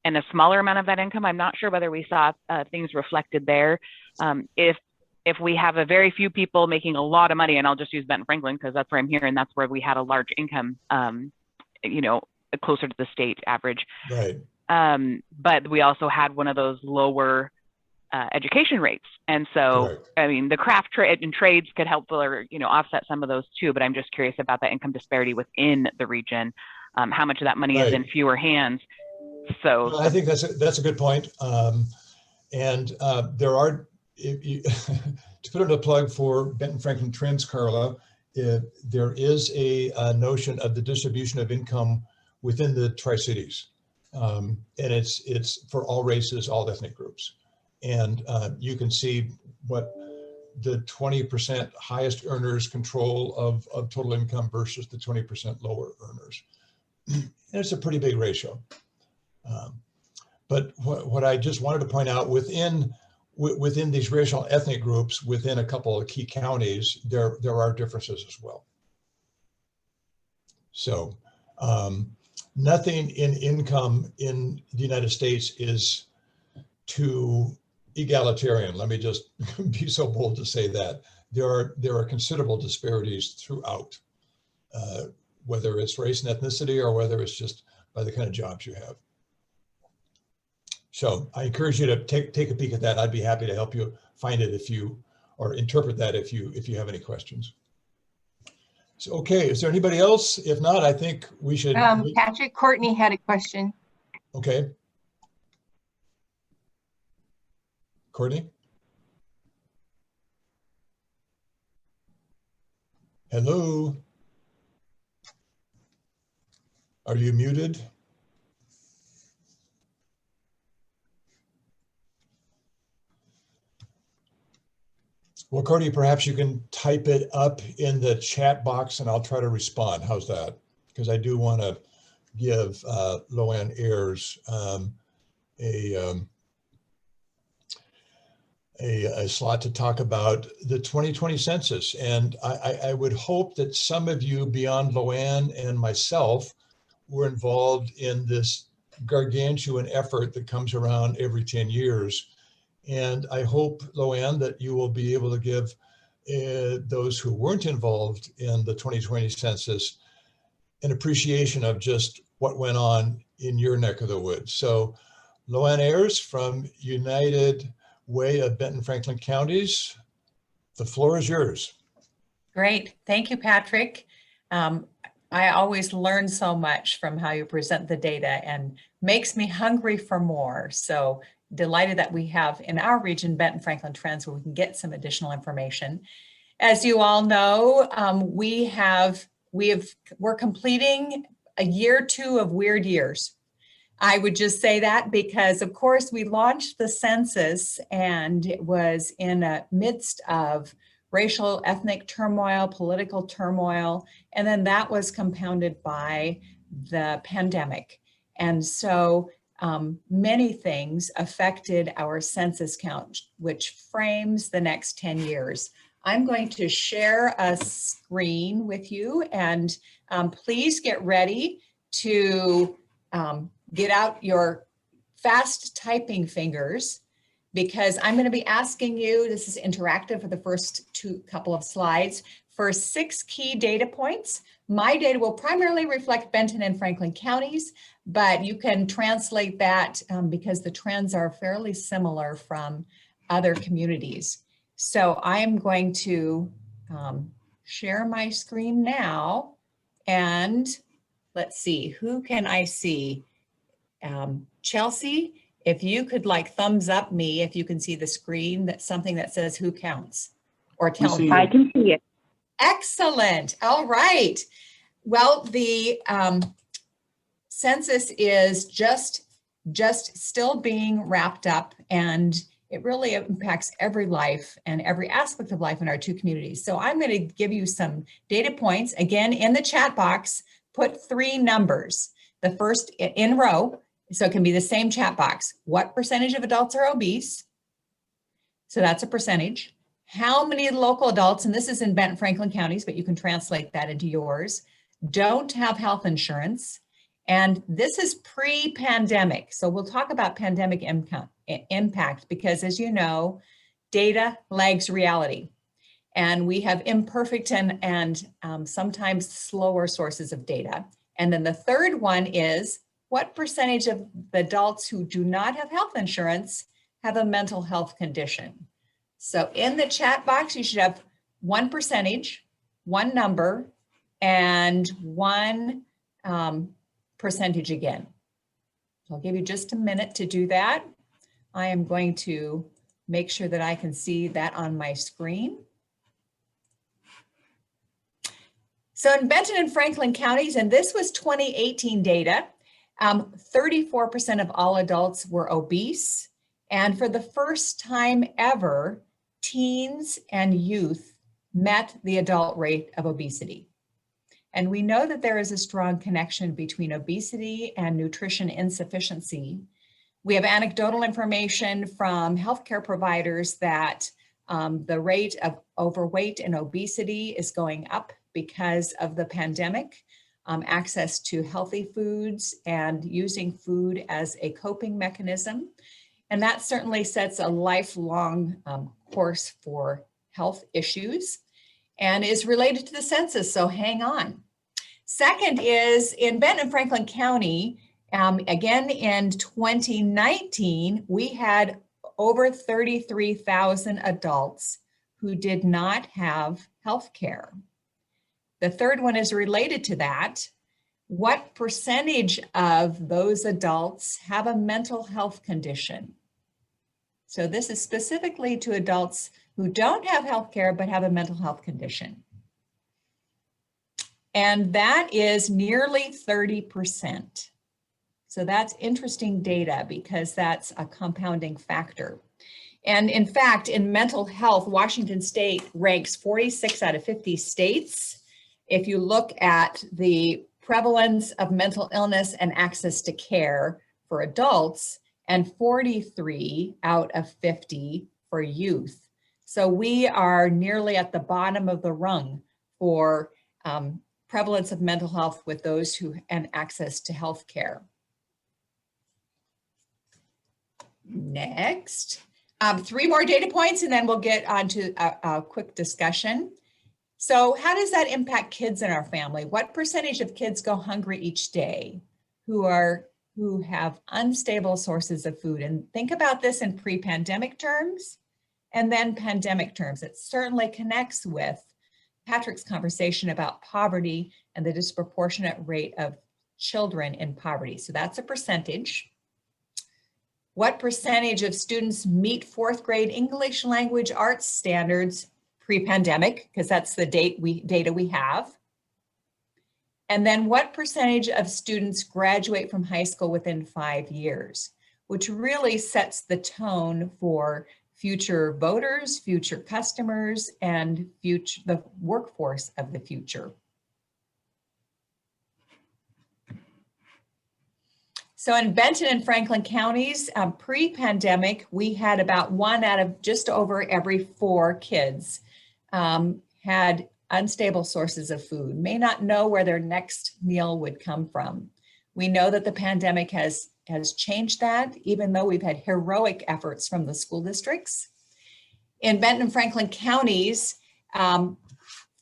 E: a smaller amount of that income, I'm not sure whether we saw things reflected there. If we have a very few people making a lot of money, and I'll just use Benton Franklin because that's where I'm here and that's where we had a large income, you know, closer to the state average.
A: Right.
E: But we also had one of those lower education rates. And so,
A: Correct.
E: I mean, the craft trade and trades could help or, you know, offset some of those too, but I'm just curious about that income disparity within the region. How much of that money is in fewer hands? So
A: well, I think that's a good point. There are, to put in a plug for Benton Franklin Trends, Carla, there is a notion of the distribution of income within the Tri-Cities. And it's for all races, all ethnic groups. And you can see what the 20% highest earners control of total income versus the 20% lower earners. And it's a pretty big ratio. But what I just wanted to point out within these racial and ethnic groups, within a couple of key counties, there are differences as well. So nothing in income in the United States is too egalitarian. Let me just be so bold to say that. There are considerable disparities throughout, whether it's race and ethnicity or whether it's just by the kind of jobs you have. So I encourage you to take a peek at that. I'd be happy to help you find it or interpret that if you have any questions. So, okay, is there anybody else? If not, I think we should.
B: Patrick, Courtney had a question.
A: Okay. Courtney? Hello? Are you muted? Well, Courtney, perhaps you can type it up in the chat box and I'll try to respond. How's that? Because I do want to give Loanne Ayers a slot to talk about the 2020 census. And I would hope that some of you beyond Loanne and myself were involved in this gargantuan effort that comes around every 10 years. And I hope, Loanne, that you will be able to give those who weren't involved in the 2020 census an appreciation of just what went on in your neck of the woods. So Loanne Ayers from United Way of Benton Franklin Counties, the floor is yours.
F: Great. Thank you, Patrick. I always learn so much from how you present the data and makes me hungry for more. So delighted that we have in our region, Benton Franklin Trends, where we can get some additional information. As you all know, we're completing a year or two of weird years. I would just say that because, of course, we launched the census and it was in the midst of racial, ethnic turmoil, political turmoil, and then that was compounded by the pandemic. And so many things affected our census count, which frames the next 10 years. I'm going to share a screen with you, and please get ready to get out your fast typing fingers, because I'm going to be asking you, this is interactive for the first couple of slides, for 6 key data points. My data will primarily reflect Benton and Franklin counties, but you can translate that because the trends are fairly similar from other communities. So I am going to share my screen now, and let's see, who can I see? Chelsea, if you could like thumbs up me, if you can see the screen, that's something that says who counts, or tell me.
D: I can see it.
F: Excellent. All right. Well, the census is just just still being wrapped up, and it really impacts every life and every aspect of life in our two communities. So I'm going to give you some data points. Again, in the chat box, put 3 numbers. The first in row, so it can be the same chat box. What percentage of adults are obese? So that's a percentage. How many local adults, and this is in Benton Franklin counties, but you can translate that into yours, don't have health insurance? And this is pre-pandemic. So we'll talk about pandemic impact because, as you know, data lags reality. And we have imperfect and sometimes slower sources of data. And then the third one is, what percentage of the adults who do not have health insurance have a mental health condition? So in the chat box, you should have 1 percentage, 1 number, and 1 percentage again. So I'll give you just a minute to do that. I am going to make sure that I can see that on my screen. So in Benton and Franklin counties, and this was 2018 data, 34% of all adults were obese. And for the first time ever, teens and youth met the adult rate of obesity. And we know that there is a strong connection between obesity and nutrition insufficiency. We have anecdotal information from healthcare providers that the rate of overweight and obesity is going up because of the pandemic, access to healthy foods and using food as a coping mechanism. And that certainly sets a lifelong course for health issues and is related to the census, so hang on. Second is in Benton and Franklin County, again in 2019, we had over 33,000 adults who did not have health care. The third one is related to that. What percentage of those adults have a mental health condition? So this is specifically to adults who don't have health care but have a mental health condition. And that is nearly 30%. So that's interesting data because that's a compounding factor. And in fact, in mental health, Washington State ranks 46 out of 50 states. If you look at the prevalence of mental illness and access to care for adults, and 43 out of 50 for youth. So we are nearly at the bottom of the rung for prevalence of mental health with those who and access to health care. Next, 3 more data points and then we'll get on to a quick discussion. So how does that impact kids in our family? What percentage of kids go hungry each day who have unstable sources of food? And think about this in pre-pandemic terms and then pandemic terms. It certainly connects with Patrick's conversation about poverty and the disproportionate rate of children in poverty. So that's a percentage. What percentage of students meet 4th grade English language arts standards pre-pandemic? Because that's the data we have. And then what percentage of students graduate from high school within 5 years, which really sets the tone for future voters, future customers, and the workforce of the future. So in Benton and Franklin counties, pre-pandemic, we had about 1 out of just over every 4 kids had unstable sources of food, may not know where their next meal would come from. We know that the pandemic has changed that, even though we've had heroic efforts from the school districts. In Benton and Franklin counties, from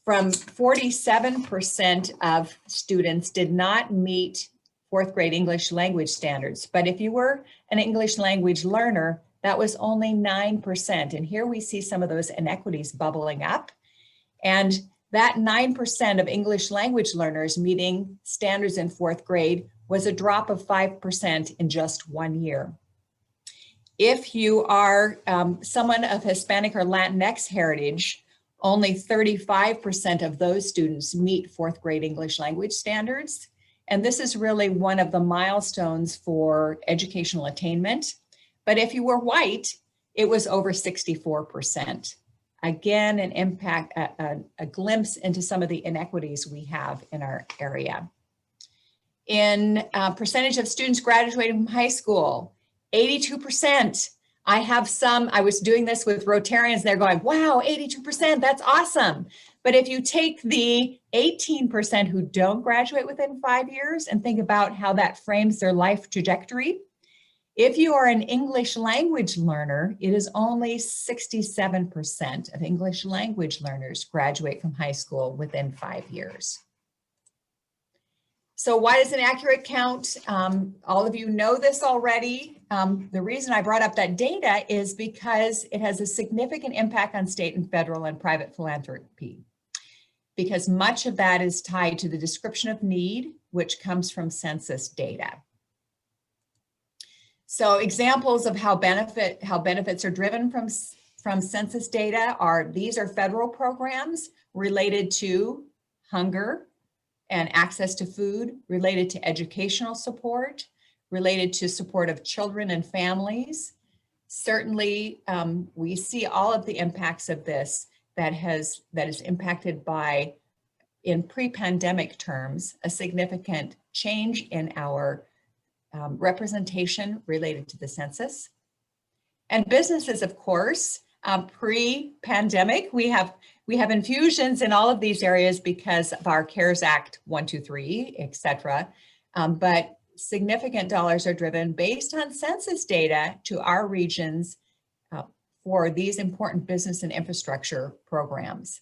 F: 47% of students did not meet 4th grade English language standards. But if you were an English language learner, that was only 9%. And here we see some of those inequities bubbling up. And that 9% of English language learners meeting standards in 4th grade was a drop of 5% in just 1 year. If you are someone of Hispanic or Latinx heritage, only 35% of those students meet 4th grade English language standards. And this is really one of the milestones for educational attainment. But if you were white, it was over 64%. Again, an impact, a glimpse into some of the inequities we have in our area. In percentage of students graduating from high school, 82%. I was doing this with Rotarians, they're going, wow, 82%, that's awesome. But if you take the 18% who don't graduate within 5 years and think about how that frames their life trajectory, if you are an English language learner, it is only 67% of English language learners graduate from high school within 5 years. So why does an accurate count? All of you know this already. The reason I brought up that data is because it has a significant impact on state and federal and private philanthropy, because much of that is tied to the description of need, which comes from census data. So examples of how benefits are driven from census data are, these are federal programs related to hunger and access to food, related to educational support, related to support of children and families. Certainly, we see all of the impacts of this that is impacted by, in pre-pandemic terms, a significant change in our representation related to the census. And businesses, of course, pre-pandemic, we have infusions in all of these areas because of our CARES Act 123, et cetera. But significant dollars are driven based on census data to our regions for these important business and infrastructure programs.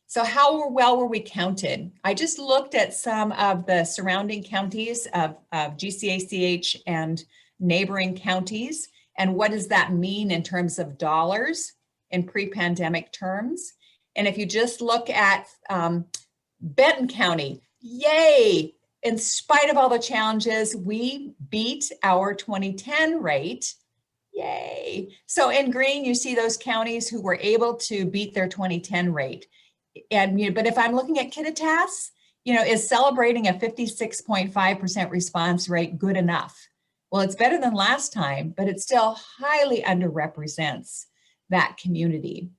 F: So how well were we counted? I just looked at some of the surrounding counties of GCACH and neighboring counties, and what does that mean in terms of dollars in pre-pandemic terms? And if you just look at Benton County, yay! In spite of all the challenges, we beat our 2010 rate, yay! So in green, you see those counties who were able to beat their 2010 rate. And but if I'm looking at Kittitas, is celebrating a 56.5% response rate good enough? Well, it's better than last time, but it still highly underrepresents that community.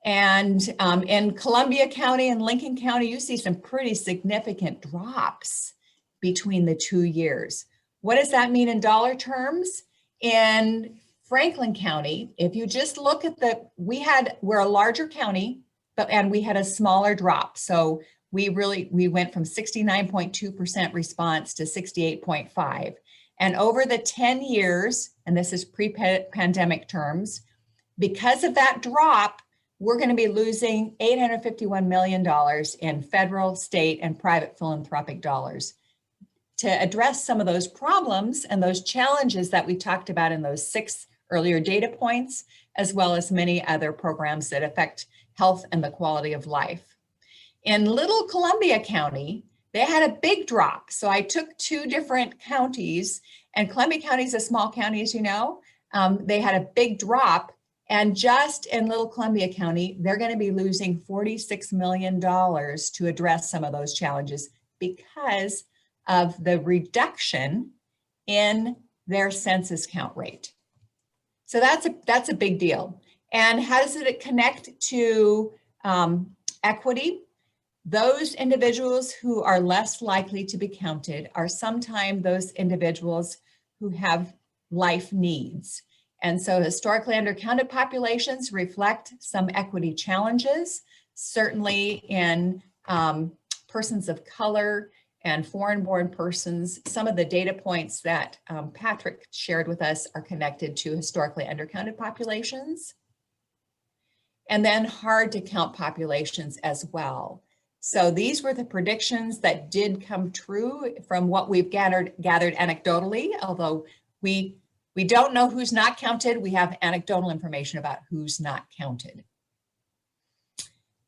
F: And in Columbia County and Lincoln County, you see some pretty significant drops between the 2 years. What does that mean in dollar terms? In Franklin County, if you just look at we're a larger county, and we had a smaller drop. So we went from 69.2% response to 68.5. And over the 10 years, and this is pre-pandemic terms, because of that drop, we're going to be losing $851 million in federal, state, and private philanthropic dollars to address some of those problems and those challenges that we talked about in those 6 earlier data points, as well as many other programs that affect health and the quality of life. In Little Columbia County, they had a big drop. So I took 2 different counties, and Columbia County is a small county, as you know. They had a big drop, and just in Little Columbia County, they're going to be losing $46 million to address some of those challenges because of the reduction in their census count rate. So that's a big deal. And how does it connect to equity? Those individuals who are less likely to be counted are sometimes those individuals who have life needs. And so historically undercounted populations reflect some equity challenges, certainly in persons of color and foreign-born persons. Some of the data points that Patrick shared with us are connected to historically undercounted populations. And then hard to count populations as well. So these were the predictions that did come true from what we've gathered anecdotally, although we don't know who's not counted. We have anecdotal information about who's not counted.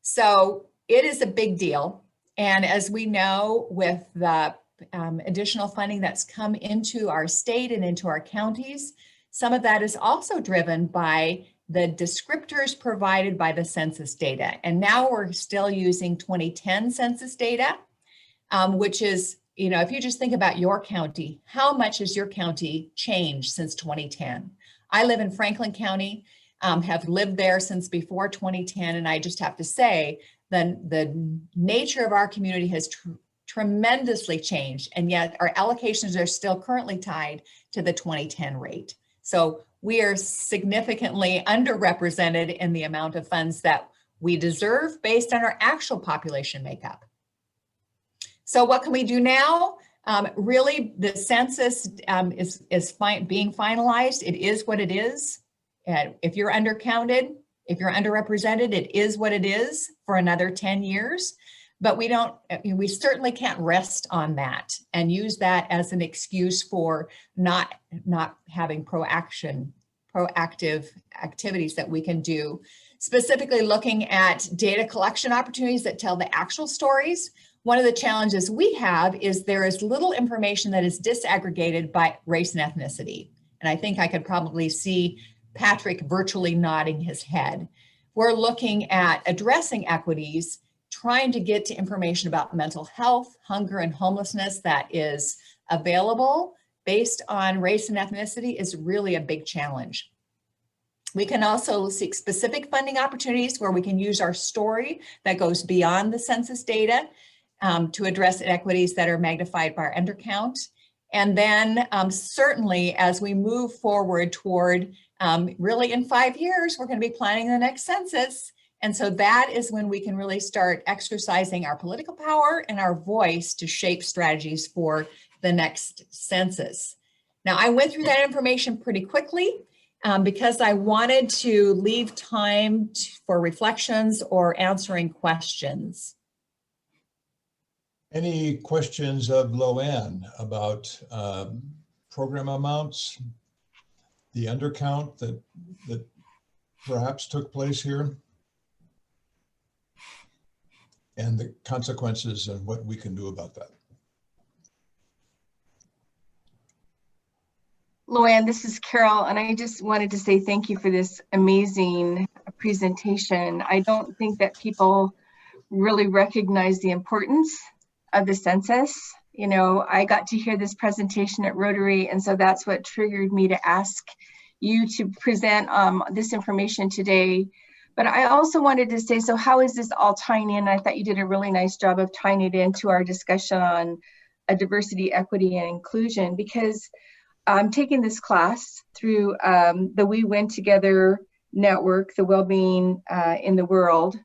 F: So it is a big deal. And as we know, with the additional funding that's come into our state and into our counties, some of that is also driven by the descriptors provided by the census data. And now we're still using 2010 census data, which is you know, if you just think about your county, how much has your county changed since 2010? I live in Franklin County, have lived there since before 2010, and I just have to say the nature of our community has tremendously changed, and yet our allocations are still currently tied to the 2010 rate. So we are significantly underrepresented in the amount of funds that we deserve based on our actual population makeup. So what can we do now? Really, the census is being finalized. It is what it is. If you're undercounted, if you're underrepresented, it is what it is for another 10 years. But we certainly can't rest on that and use that as an excuse for not having proactive activities that we can do. Specifically looking at data collection opportunities that tell the actual stories. One of the challenges we have is there is little information that is disaggregated by race and ethnicity. And I think I could probably see Patrick virtually nodding his head. We're looking at addressing equities, trying to get to information about mental health, hunger, and homelessness that is available based on race and ethnicity is really a big challenge. We can also seek specific funding opportunities where we can use our story that goes beyond the census data to address inequities that are magnified by our undercount. And then certainly as we move forward toward really in 5 years, we're going to be planning the next census. And so that is when we can really start exercising our political power and our voice to shape strategies for the next census. Now, I went through that information pretty quickly because I wanted to leave time for reflections or answering questions.
A: Any questions of Loanne about program amounts, the undercount that perhaps took place here, and the consequences and what we can do about that?
B: Loanne, this is Carol, and I just wanted to say thank you for this amazing presentation. I don't think that people really recognize the importance of the census. You know, I got to hear this presentation at Rotary, and so that's what triggered me to ask you to present this information today. But I also wanted to say, so how is this all tying in? I thought you did a really nice job of tying it into our discussion on diversity, equity, and inclusion, because I'm taking this class through the We Win Together network, the Wellbeing in the World.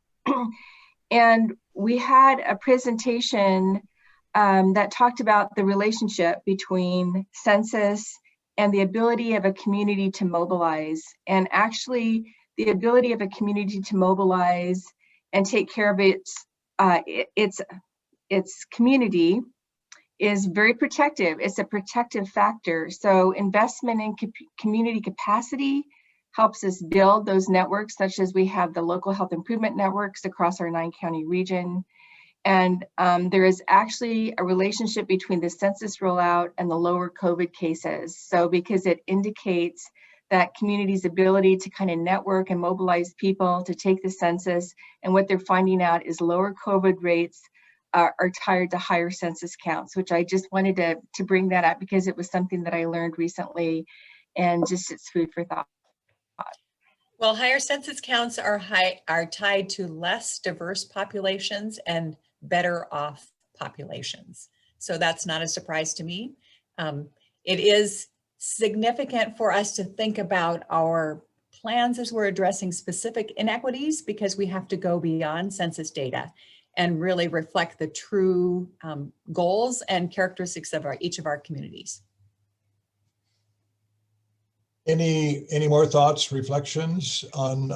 B: And we had a presentation that talked about the relationship between census and the ability of a community to mobilize. And actually, the ability of a community to mobilize and take care of its community is very protective. It's a protective factor. So investment in community capacity helps us build those networks, such as we have the local health improvement networks across our 9-county region. And there is actually a relationship between the census rollout and the lower COVID cases. So because it indicates that community's ability to kind of network and mobilize people to take the census, and what they're finding out is lower COVID rates are tied to higher census counts, which I just wanted to bring that up because it was something that I learned recently, and just it's food for thought.
F: Well, higher census counts are tied to less diverse populations and better off populations. So that's not a surprise to me. It is significant for us to think about our plans as we're addressing specific inequities, because we have to go beyond census data and really reflect the true goals and characteristics of each of our communities.
A: Any more thoughts, reflections on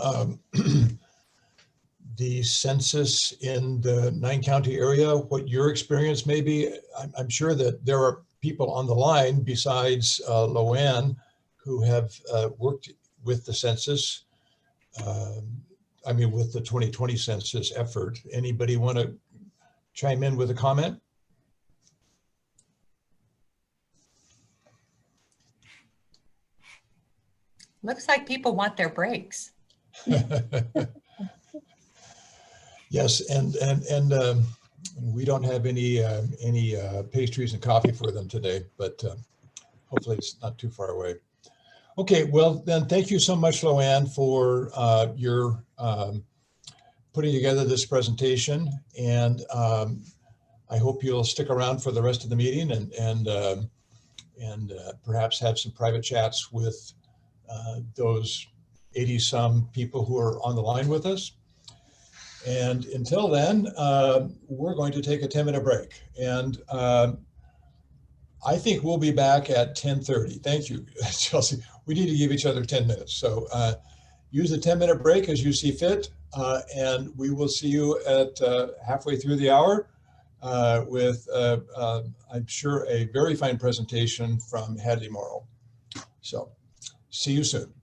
A: the census in the 9-county area? What your experience may be? I'm sure that there are people on the line besides Loanne who have worked with the census. With the 2020 census effort. Anybody want to chime in with a comment?
F: Looks like people want their breaks.
A: Yes, and We don't have any pastries and coffee for them today, but hopefully it's not too far away. Okay, well then, thank you so much, Loanne, for your putting together this presentation, and I hope you'll stick around for the rest of the meeting and perhaps have some private chats with those 80-some people who are on the line with us. And until then, we're going to take a 10-minute break. And I think we'll be back at 10:30. Thank you, Chelsea. We need to give each other 10 minutes. So use the 10-minute break as you see fit. And we will see you at halfway through the hour with, I'm sure, a very fine presentation from Hadley Morrow. So see you soon.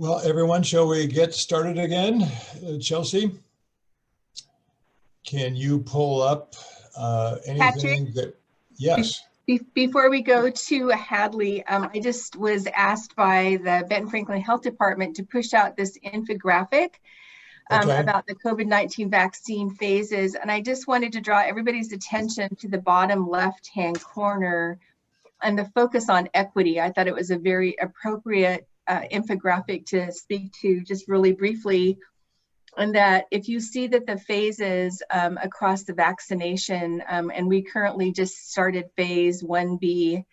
A: Well, everyone, shall we get started again? Chelsea, can you pull up anything that, yes.
B: Before we go to Hadley, I just was asked by the Benton Franklin Health Department to push out this infographic about the COVID-19 vaccine phases. And I just wanted to draw everybody's attention to the bottom left-hand corner and the focus on equity. I thought it was a very appropriate infographic to speak to just really briefly. And that if you see that the phases across the vaccination, and we currently just started phase 1B,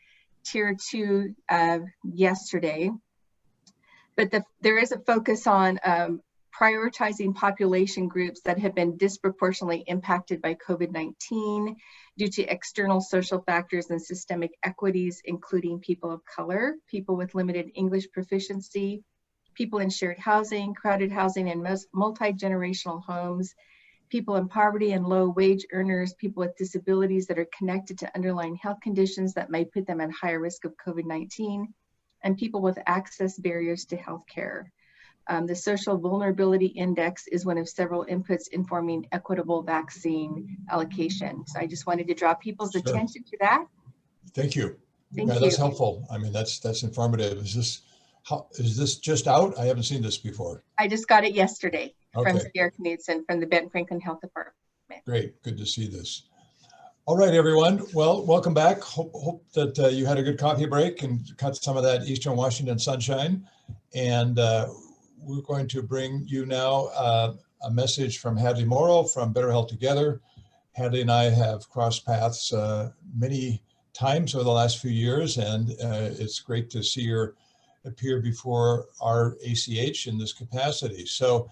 B: tier 2 yesterday, but there is a focus on prioritizing population groups that have been disproportionately impacted by COVID-19 due to external social factors and systemic equities, including people of color, people with limited English proficiency, people in shared housing, crowded housing, and multi-generational homes, people in poverty and low wage earners, people with disabilities that are connected to underlying health conditions that may put them at higher risk of COVID-19, and people with access barriers to health care. The Social Vulnerability Index is one of several inputs informing equitable vaccine allocation. So I just wanted to draw people's attention to that.
A: Thank you.
B: Thank you.
A: That's helpful. I mean, that's informative. Is this just out? I haven't seen this before.
B: I just got it yesterday from
A: Okay.
B: Sierra Knudsen from the Benton Franklin Health Department.
A: Great, good to see this. All right, everyone. Well, welcome back. Hope that you had a good coffee break and got some of that Eastern Washington sunshine. And we're going to bring you now a message from Hadley Morrow from Better Health Together. Hadley and I have crossed paths many times over the last few years, and it's great to see her appear before our ACH in this capacity. So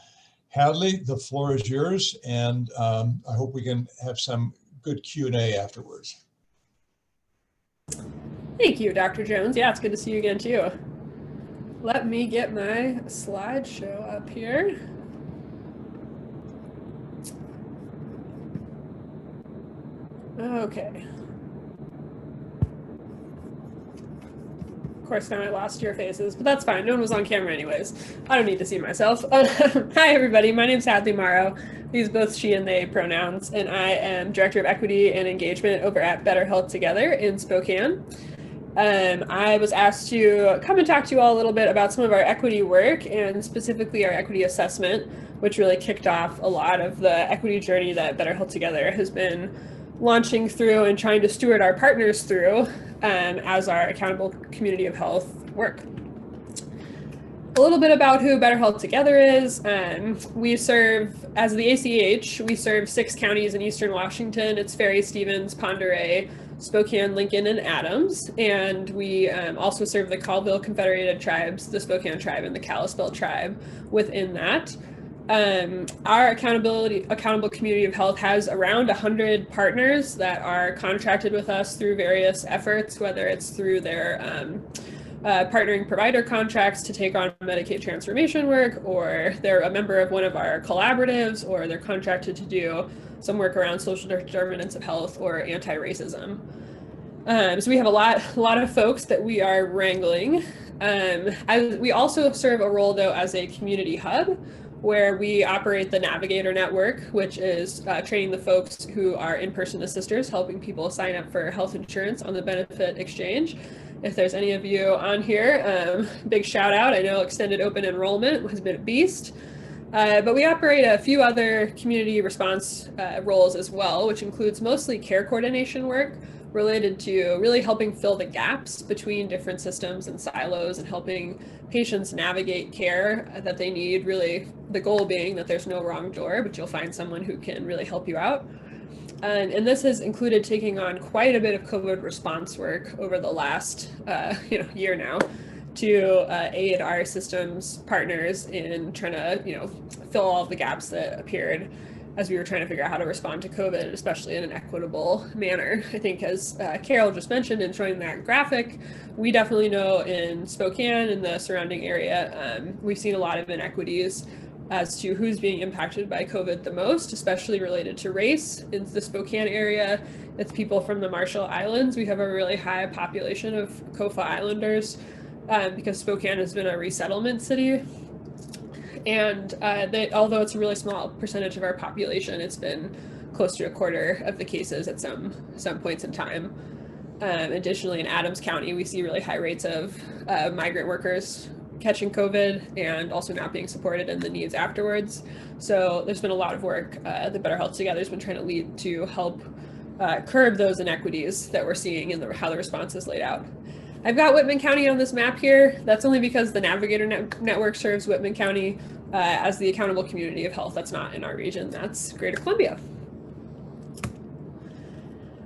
A: Hadley, the floor is yours, and I hope we can have some good Q&A afterwards.
G: Thank you, Dr. Jones. Yeah, it's good to see you again too. Let me get my slideshow up here. Okay. Of course, now I lost your faces, but that's fine. No one was on camera anyways. I don't need to see myself. Hi, everybody. My name's Hadley Morrow. These both she and they pronouns, and I am Director of Equity and Engagement over at Better Health Together in Spokane. I was asked to come and talk to you all a little bit about some of our equity work, and specifically our equity assessment, which really kicked off a lot of the equity journey that Better Health Together has been launching through and trying to steward our partners through as our accountable community of health work. A little bit about who Better Health Together is. We serve, as the ACH, we serve 6 counties in Eastern Washington. It's Ferry, Stevens, Pend Oreille, Spokane, Lincoln, and Adams. And we also serve the Colville Confederated Tribes, the Spokane Tribe, and the Kalispell Tribe within that. Our accountable community of health has around 100 partners that are contracted with us through various efforts, whether it's through their partnering provider contracts to take on Medicaid transformation work, or they're a member of one of our collaboratives, or they're contracted to do some work around social determinants of health or anti-racism. So we have a lot of folks that we are wrangling. We also serve a role though as a community hub, where we operate the Navigator Network, which is training the folks who are in-person assisters, helping people sign up for health insurance on the benefit exchange. If there's any of you on here, big shout out. I know extended open enrollment has been a beast. But we operate a few other community response roles as well, which includes mostly care coordination work related to really helping fill the gaps between different systems and silos and helping patients navigate care that they need, really the goal being that there's no wrong door, but you'll find someone who can really help you out. And this has included taking on quite a bit of COVID response work over the last year now to aid our systems partners in trying to fill all of the gaps that appeared as we were trying to figure out how to respond to COVID, especially in an equitable manner. I think as Carol just mentioned in showing that graphic, we definitely know in Spokane and the surrounding area, we've seen a lot of inequities as to who's being impacted by COVID the most, especially related to race. In the Spokane area, it's people from the Marshall Islands. We have a really high population of Kofa Islanders because Spokane has been a resettlement city And although it's a really small percentage of our population, it's been close to a quarter of the cases at some points in time. Additionally, in Adams County, we see really high rates of migrant workers catching COVID and also not being supported in the needs afterwards. So there's been a lot of work that Better Health Together has been trying to lead to help curb those inequities that we're seeing in how the response is laid out. I've got Whitman County on this map here. That's only because the Navigator Network serves Whitman County as the accountable community of health. That's not in our region, that's Greater Columbia.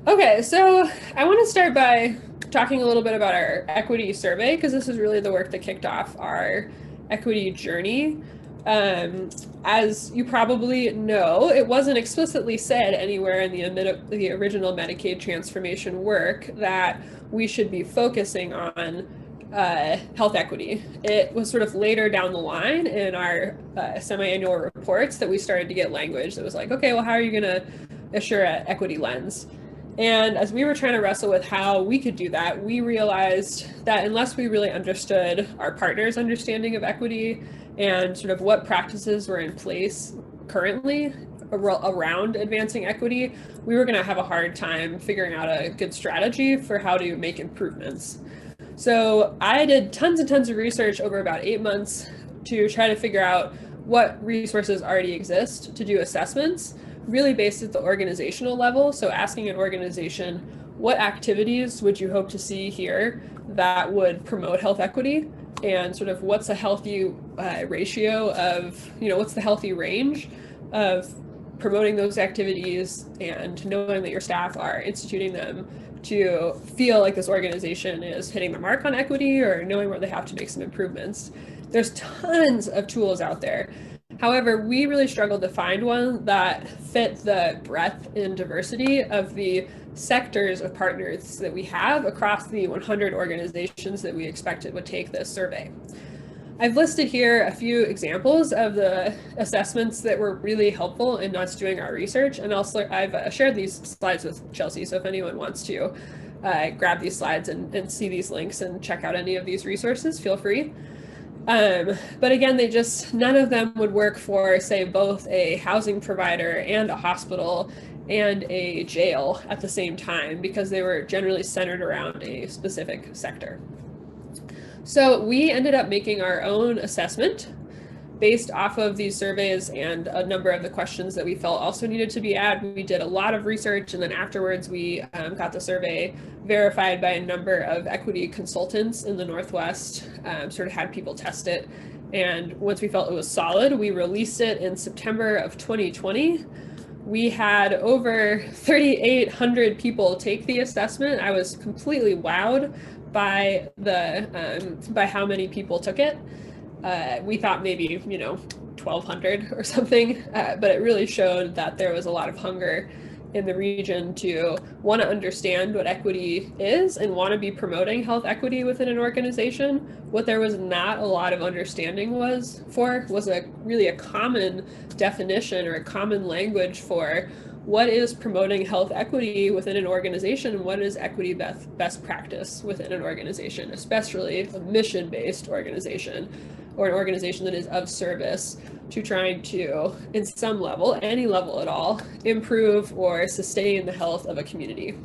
G: Okay, so I want to start by talking a little bit about our equity survey, because this is really the work that kicked off our equity journey. As you probably know, it wasn't explicitly said anywhere in the original Medicaid transformation work that we should be focusing on health equity. It was sort of later down the line in our semi-annual reports that we started to get language that was like, okay, well, how are you going to assure an equity lens? And as we were trying to wrestle with how we could do that, we realized that unless we really understood our partners' understanding of equity and sort of what practices were in place currently around advancing equity, we were going to have a hard time figuring out a good strategy for how to make improvements. So I did tons and tons of research over about 8 months to try to figure out what resources already exist to do assessments, really based at the organizational level. So asking an organization, what activities would you hope to see here that would promote health equity? And sort of what's a healthy ratio of, what's the healthy range of promoting those activities and knowing that your staff are instituting them to feel like this organization is hitting the mark on equity, or knowing where they have to make some improvements. There's tons of tools out there. However, we really struggled to find one that fit the breadth and diversity of the sectors of partners that we have across the 100 organizations that we expected would take this survey. I've listed here a few examples of the assessments that were really helpful in us doing our research, and also I've shared these slides with Chelsea, so if anyone wants to grab these slides and see these links and check out any of these resources, feel free. But again, none of them would work for, say, both a housing provider and a hospital and a jail at the same time, because they were generally centered around a specific sector. So we ended up making our own assessment based off of these surveys and a number of the questions that we felt also needed to be added. We did a lot of research, and then afterwards we got the survey verified by a number of equity consultants in the Northwest, sort of had people test it. And once we felt it was solid, we released it in September of 2020. We had over 3,800 people take the assessment. I was completely wowed by by how many people took it. We thought maybe 1,200 or something, but it really showed that there was a lot of hunger in the region to want to understand what equity is and want to be promoting health equity within an organization. What there was not a lot of understanding was really a common definition or a common language for what is promoting health equity within an organization and what is equity best practice within an organization, especially a mission-based organization or an organization that is of service to trying to, in some level, any level at all, improve or sustain the health of a community.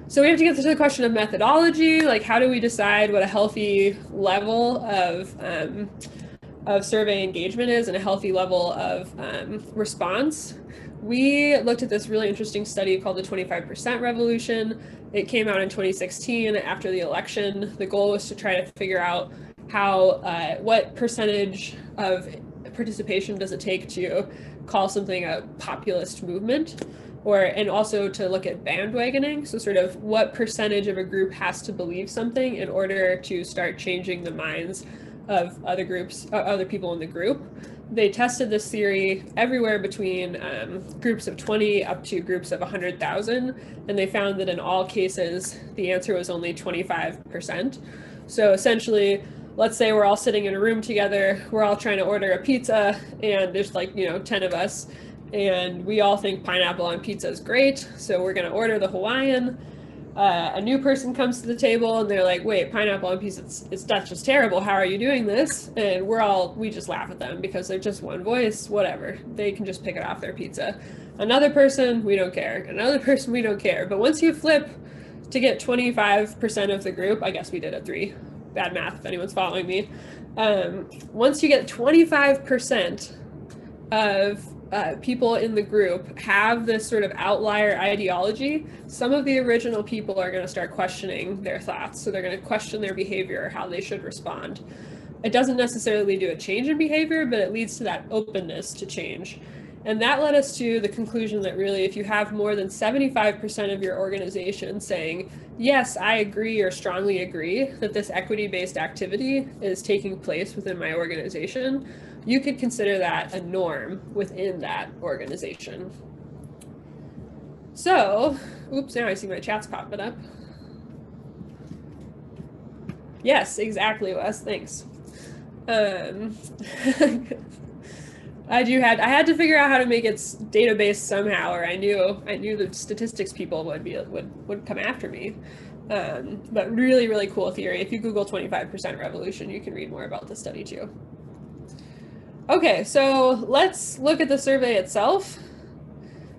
G: So we have to get to the question of methodology, like how do we decide what a healthy level of survey engagement is and a healthy level of response. We looked at this really interesting study called the 25% Revolution. It came out in 2016 after the election. The goal was to try to figure out what percentage of participation does it take to call something a populist movement, and also to look at bandwagoning. So sort of what percentage of a group has to believe something in order to start changing the minds of other people in the group. They tested this theory everywhere between groups of 20 up to groups of 100,000, and they found that in all cases, the answer was only 25%. So essentially, let's say we're all sitting in a room together, we're all trying to order a pizza, and there's 10 of us, and we all think pineapple on pizza is great, so we're gonna order the Hawaiian. a new person comes to the table and they're like, wait, pineapple on pizza, that's just terrible. How are you doing this? And we just laugh at them because they're just one voice, whatever. They can just pick it off their pizza. Another person, we don't care. Another person, we don't care. But once you flip to get 25% of the group, I guess we did it 3, bad math if anyone's following me. Once you get 25% of people in the group have this sort of outlier ideology, some of the original people are going to start questioning their thoughts. So they're going to question their behavior, how they should respond. It doesn't necessarily do a change in behavior, but it leads to that openness to change. And that led us to the conclusion that really, if you have more than 75% of your organization saying, yes, I agree or strongly agree that this equity-based activity is taking place within my organization, you could consider that a norm within that organization. So, oops, now I see my chats popping up. Yes, exactly, Wes, thanks. I had to figure out how to make its database somehow, or I knew the statistics people would come after me. But really, really cool theory. If you Google 25% revolution, you can read more about the study too. Okay, so let's look at the survey itself.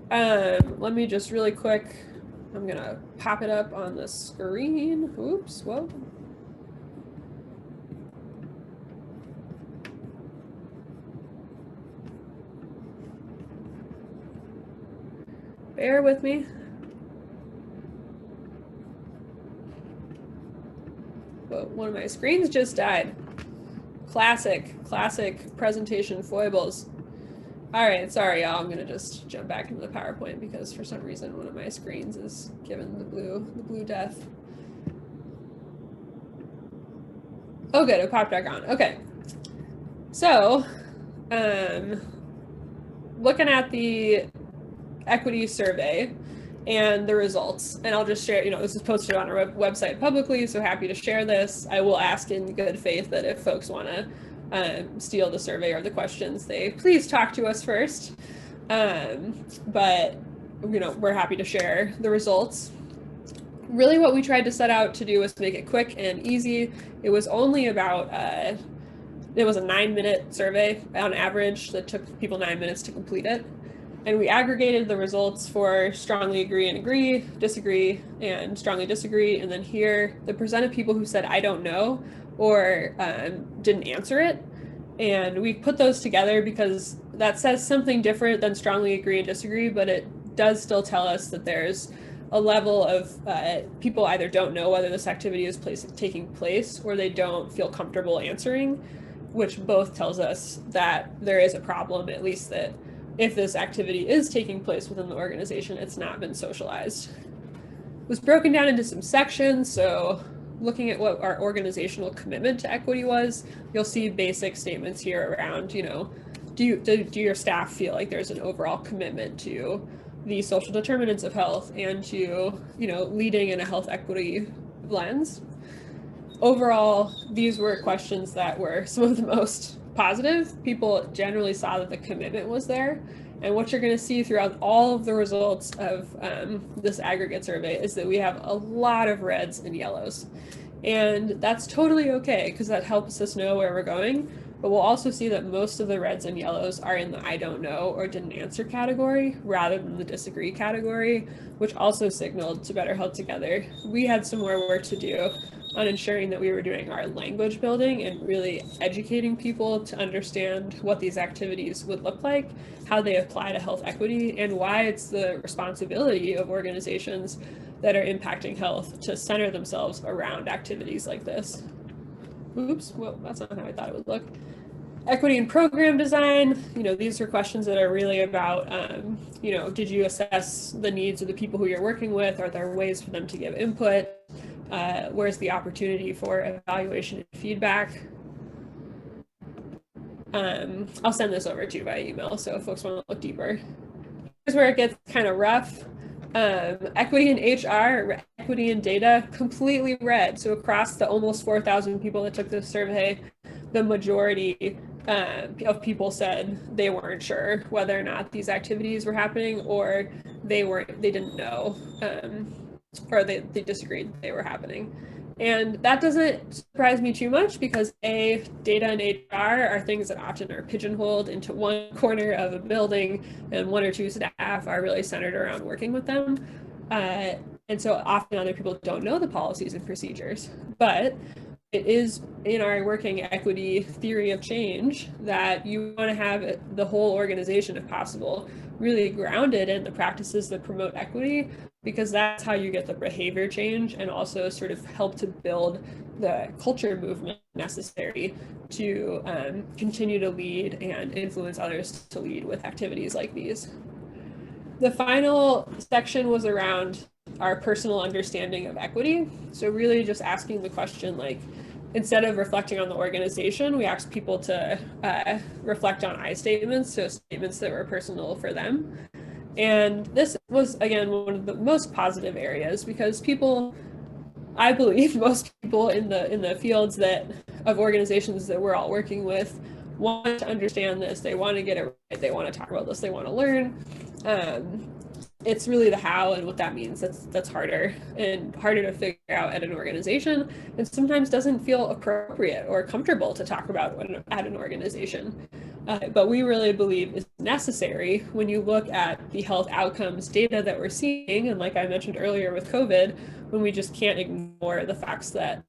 G: Let me just really quick, I'm gonna pop it up on the screen. Oops, whoa. Bear with me. Whoa, one of my screens just died. Classic presentation foibles. All right, sorry, y'all. I'm gonna just jump back into the PowerPoint because for some reason one of my screens is given the blue death. Oh, good, it popped back on. Okay, so looking at the equity survey and the results, and I'll just share, this is posted on our website publicly, so happy to share this. I will ask in good faith that if folks want to steal the survey or the questions, they please talk to us first. But we're happy to share the results. Really what we tried to set out to do was make it quick and easy. It was only about it was a 9-minute survey on average that took people 9 minutes to complete it. And we aggregated the results for strongly agree and agree, disagree, and strongly disagree. And then here, the percent of people who said, I don't know, or didn't answer it. And we put those together because that says something different than strongly agree and disagree, but it does still tell us that there's a level of people either don't know whether this activity is taking place or they don't feel comfortable answering, which both tells us that there is a problem, at least that if this activity is taking place within the organization, it's not been socialized. It was broken down into some sections. So looking at what our organizational commitment to equity was, you'll see basic statements here around, do your staff feel like there's an overall commitment to the social determinants of health and to, leading in a health equity lens? Overall, these were questions that were some of the most positive. People generally saw that the commitment was there. And what you're going to see throughout all of the results of this aggregate survey is that we have a lot of reds and yellows. And that's totally okay because that helps us know where we're going. But we'll also see that most of the reds and yellows are in the I don't know or didn't answer category rather than the disagree category, which also signaled to Better Health Together we had some more work to do on ensuring that we were doing our language building and really educating people to understand what these activities would look like, how they apply to health equity, and why it's the responsibility of organizations that are impacting health to center themselves around activities like this. Oops, well, that's not how I thought it would look. Equity and program design, these are questions that are really about, did you assess the needs of the people who you're working with? Are there ways for them to give input? Where's the opportunity for evaluation and feedback? I'll send this over to you by email, so if folks want to look deeper. Here's where it gets kind of rough. Equity in HR, equity in data, completely red. So across the almost 4,000 people that took this survey, the majority of people said they weren't sure whether or not these activities were happening or they didn't know. or they disagreed they were happening. And that doesn't surprise me too much because data and HR are things that often are pigeonholed into one corner of a building, and one or two staff are really centered around working with them. And so often other people don't know the policies and procedures. But it is in our working equity theory of change that you want to have the whole organization, if possible, really grounded in the practices that promote equity, because that's how you get the behavior change and also sort of help to build the culture movement necessary to continue to lead and influence others to lead with activities like these. The final section was around our personal understanding of equity. So really just asking the question, like, instead of reflecting on the organization, we asked people to reflect on I statements, so statements that were personal for them. And this was, again, one of the most positive areas, because people, I believe most people in the fields of organizations that we're all working with want to understand this. They want to get it right. They want to talk about this. They want to learn. It's really the how and what that means that's harder to figure out at an organization, and sometimes doesn't feel appropriate or comfortable to talk about at an organization. But we really believe is necessary when you look at the health outcomes data that we're seeing. And like I mentioned earlier with COVID, when we just can't ignore the facts that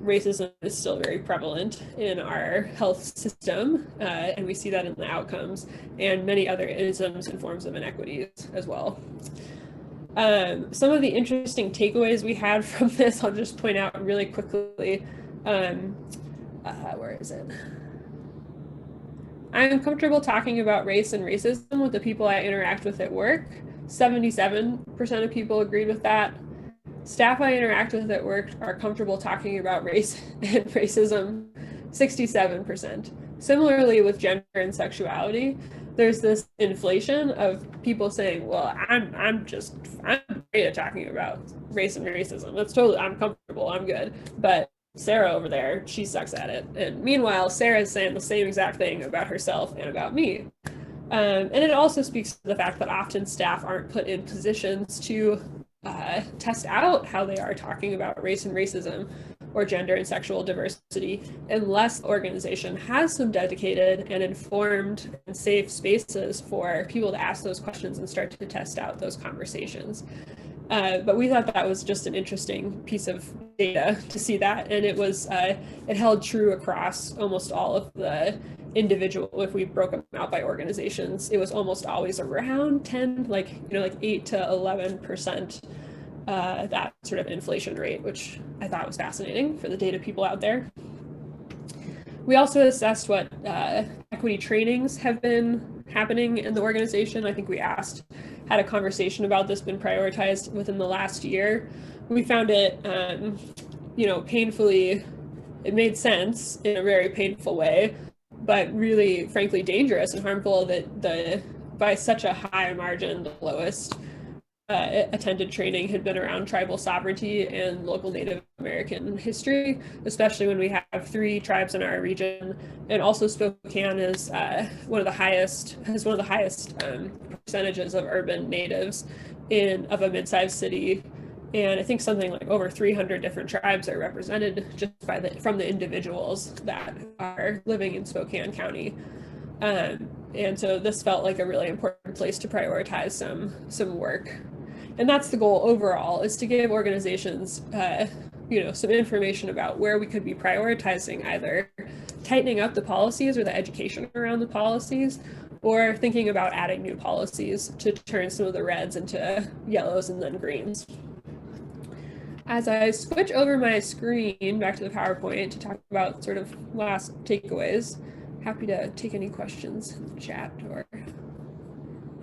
G: racism is still very prevalent in our health system, and we see that in the outcomes and many other isms and forms of inequities as well. Some of the interesting takeaways we had from this, I'll just point out really quickly. Where is it? I am comfortable talking about race and racism with the people I interact with at work. 77% of people agreed with that. Staff I interact with at work are comfortable talking about race and racism, 67%. Similarly with gender and sexuality, there's this inflation of people saying, well, I'm great at talking about race and racism. That's totally, I'm comfortable, I'm good. But Sarah over there, she sucks at it. And meanwhile, Sarah's saying the same exact thing about herself and about me. And it also speaks to the fact that often staff aren't put in positions to test out how they are talking about race and racism or gender and sexual diversity unless the organization has some dedicated and informed and safe spaces for people to ask those questions and start to test out those conversations. But we thought that was just an interesting piece of data to see that, and it held true across almost all of the individual. If we broke them out by organizations, it was almost always around 10, like 8 to 11%. That sort of inflation rate, which I thought was fascinating for the data people out there. We also assessed what equity trainings have been happening in the organization. I think we had a conversation about this, been prioritized within the last year. We found it, painfully, it made sense in a very painful way, but really, frankly, dangerous and harmful that by such a high margin, the lowest attended training had been around tribal sovereignty and local Native American history, especially when we have 3 tribes in our region, and also Spokane is one of the highest percentages of urban natives of a mid-sized city, and I think something like over 300 different tribes are represented just from the individuals that are living in Spokane County. And so this felt like a really important place to prioritize some work. And that's the goal overall, is to give organizations, some information about where we could be prioritizing either tightening up the policies or the education around the policies, or thinking about adding new policies to turn some of the reds into yellows and then greens. As I switch over my screen back to the PowerPoint to talk about sort of last takeaways, happy to take any questions in the chat or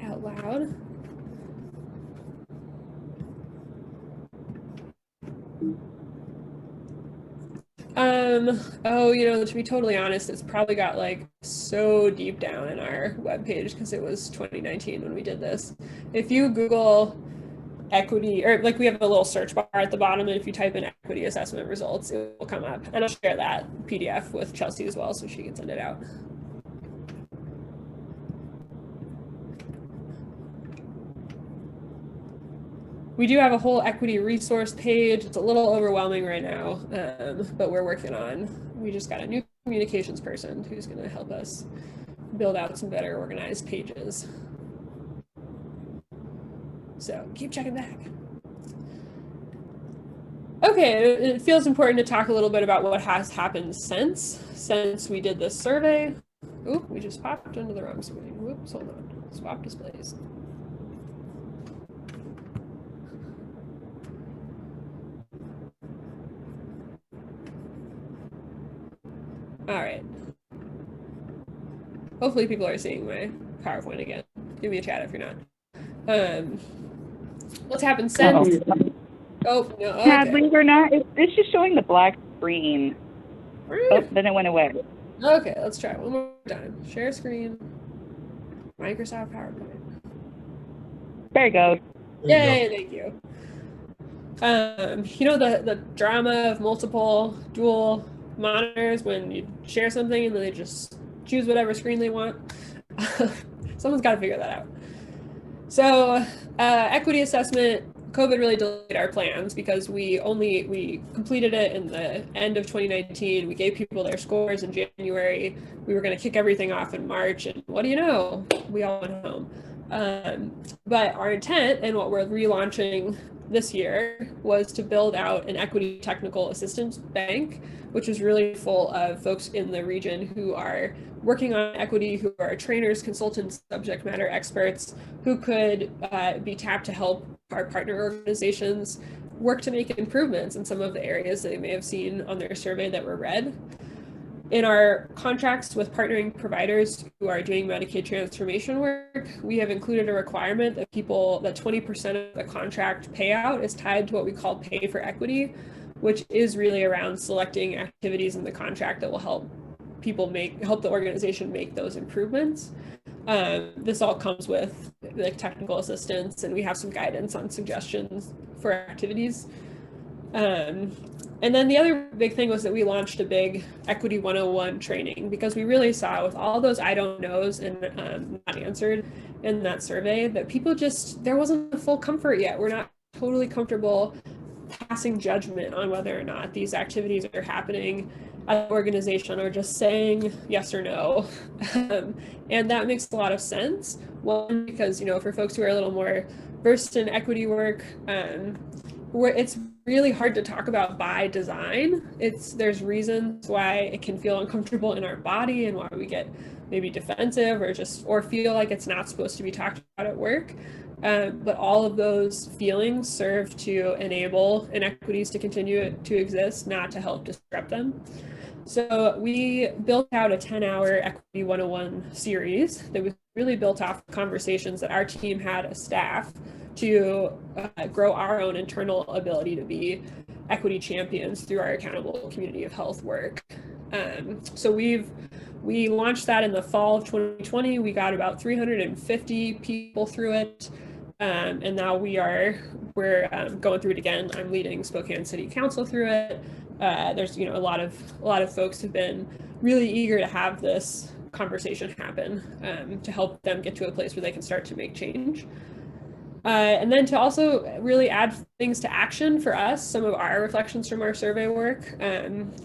G: out loud. To be totally honest, it's probably got like so deep down in our webpage because it was 2019 when we did this. If you Google equity, or like we have a little search bar at the bottom, and if you type in equity assessment results, it will come up. And I'll share that PDF with Chelsea as well so she can send it out. We do have a whole equity resource page. It's a little overwhelming right now, but we're working on. We just got a new communications person who's going to help us build out some better organized pages. So keep checking back. Okay, it feels important to talk a little bit about what has happened since we did this survey. Oop, we just popped into the wrong screen. Whoops, hold on. Swap displays. All right. Hopefully people are seeing my PowerPoint again. Give me a chat if you're not. What's happened since? Oh, no, okay.
D: Hadley, we're not. It's just showing the black screen. Oh, then it went away.
G: Okay, let's try it one more time. Share screen. Microsoft PowerPoint.
D: There you go.
G: Yay, thank you. You know the drama of multiple dual monitors when you share something and then they just choose whatever screen they want? Someone's got to figure that out. So equity assessment, COVID really delayed our plans because we completed it in the end of 2019. We gave people their scores in January. We were going to kick everything off in March, and what do you know? We all went home. But our intent and what we're relaunching this year was to build out an equity technical assistance bank, which is really full of folks in the region who are working on equity, who are trainers, consultants, subject matter experts, who could be tapped to help our partner organizations work to make improvements in some of the areas that they may have seen on their survey that were red. In our contracts with partnering providers who are doing Medicaid transformation work, we have included a requirement that 20% of the contract payout is tied to what we call pay for equity, which is really around selecting activities in the contract that will help the organization make those improvements. This all comes with like technical assistance, and we have some guidance on suggestions for activities. And then the other big thing was that we launched a big Equity 101 training because we really saw with all those I don't knows and not answered in that survey that people there wasn't a full comfort yet. We're not totally comfortable passing judgment on whether or not these activities are happening at the organization or just saying yes or no. And that makes a lot of sense. One, because, for folks who are a little more versed in equity work, it's really hard to talk about by design. There's reasons why it can feel uncomfortable in our body and why we get maybe defensive or feel like it's not supposed to be talked about at work. But all of those feelings serve to enable inequities to continue to exist, not to help disrupt them. So we built out a 10-hour Equity 101 series that was really built off conversations that our team had as staff to grow our own internal ability to be equity champions through our accountable community of health work. So we launched that in the fall of 2020. We got about 350 people through it. And now we're going through it again. I'm leading Spokane City Council through it. There's a lot of folks have been really eager to have this conversation happen to help them get to a place where they can start to make change. And then to also really add things to action for us, some of our reflections from our survey work.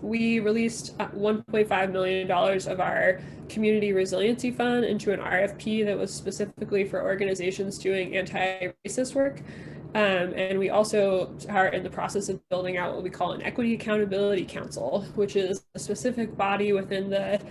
G: We released $1.5 million of our community resiliency fund into an RFP that was specifically for organizations doing anti-racist work. And we also are in the process of building out what we call an Equity Accountability Council, which is a specific body within the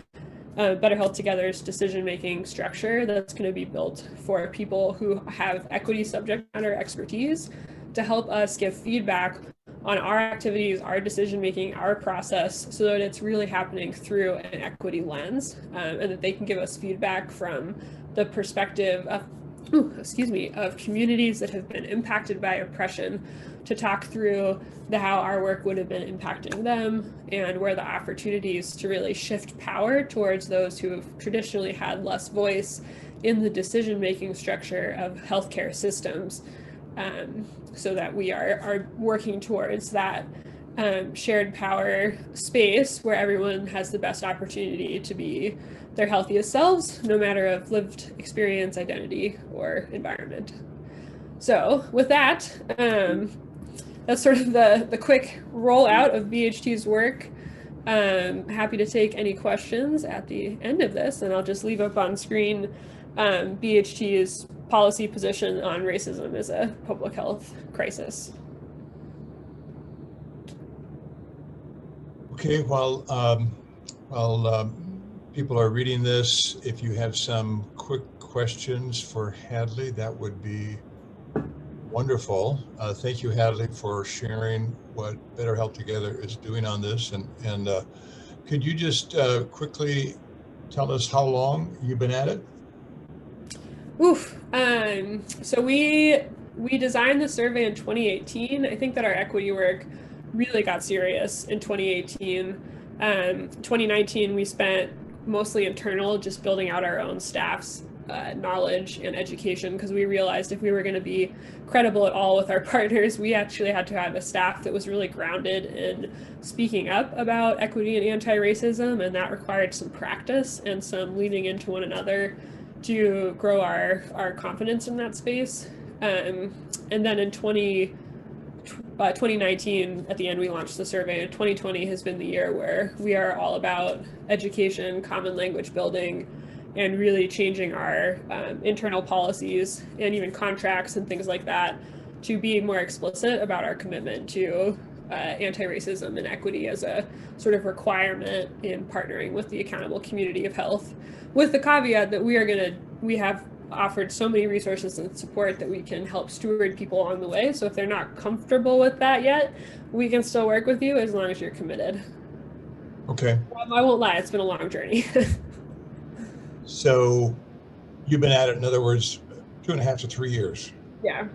G: Better Health Together's decision-making structure that's going to be built for people who have equity subject matter expertise to help us give feedback on our activities, our decision-making, our process, so that it's really happening through an equity lens, and that they can give us feedback from the perspective of communities that have been impacted by oppression, to talk through how our work would have been impacting them and where the opportunities to really shift power towards those who have traditionally had less voice in the decision-making structure of healthcare systems, so that we are working towards that shared power space where everyone has the best opportunity to be their healthiest selves, no matter of lived experience, identity, or environment. So with that, that's sort of the quick rollout of BHT's work. Happy to take any questions at the end of this, and I'll just leave up on screen BHT's policy position on racism as a public health crisis.
A: Okay, while people are reading this, if you have some quick questions for Hadley, that would be wonderful. Thank you, Hadley, for sharing what Better Health Together is doing on this. And could you just quickly tell us how long you've been at it?
G: Oof. So we designed the survey in 2018. I think that our equity work really got serious in 2018. 2019, we spent mostly internal, just building out our own staff's knowledge and education, because we realized if we were going to be credible at all with our partners, we actually had to have a staff that was really grounded in speaking up about equity and anti-racism, and that required some practice and some leaning into one another to grow our confidence in that space. And then in 2019, at the end, we launched the survey, and 2020 has been the year where we are all about education, common language building, and really changing our internal policies and even contracts and things like that to be more explicit about our commitment to anti-racism and equity as a sort of requirement in partnering with the accountable community of health, with the caveat that we have offered so many resources and support that we can help steward people along the way. So if they're not comfortable with that yet, we can still work with you as long as you're committed.
A: Okay.
G: I won't lie, it's been a long journey.
A: So you've been at it, in other words, 2.5 to 3 years.
G: Yeah.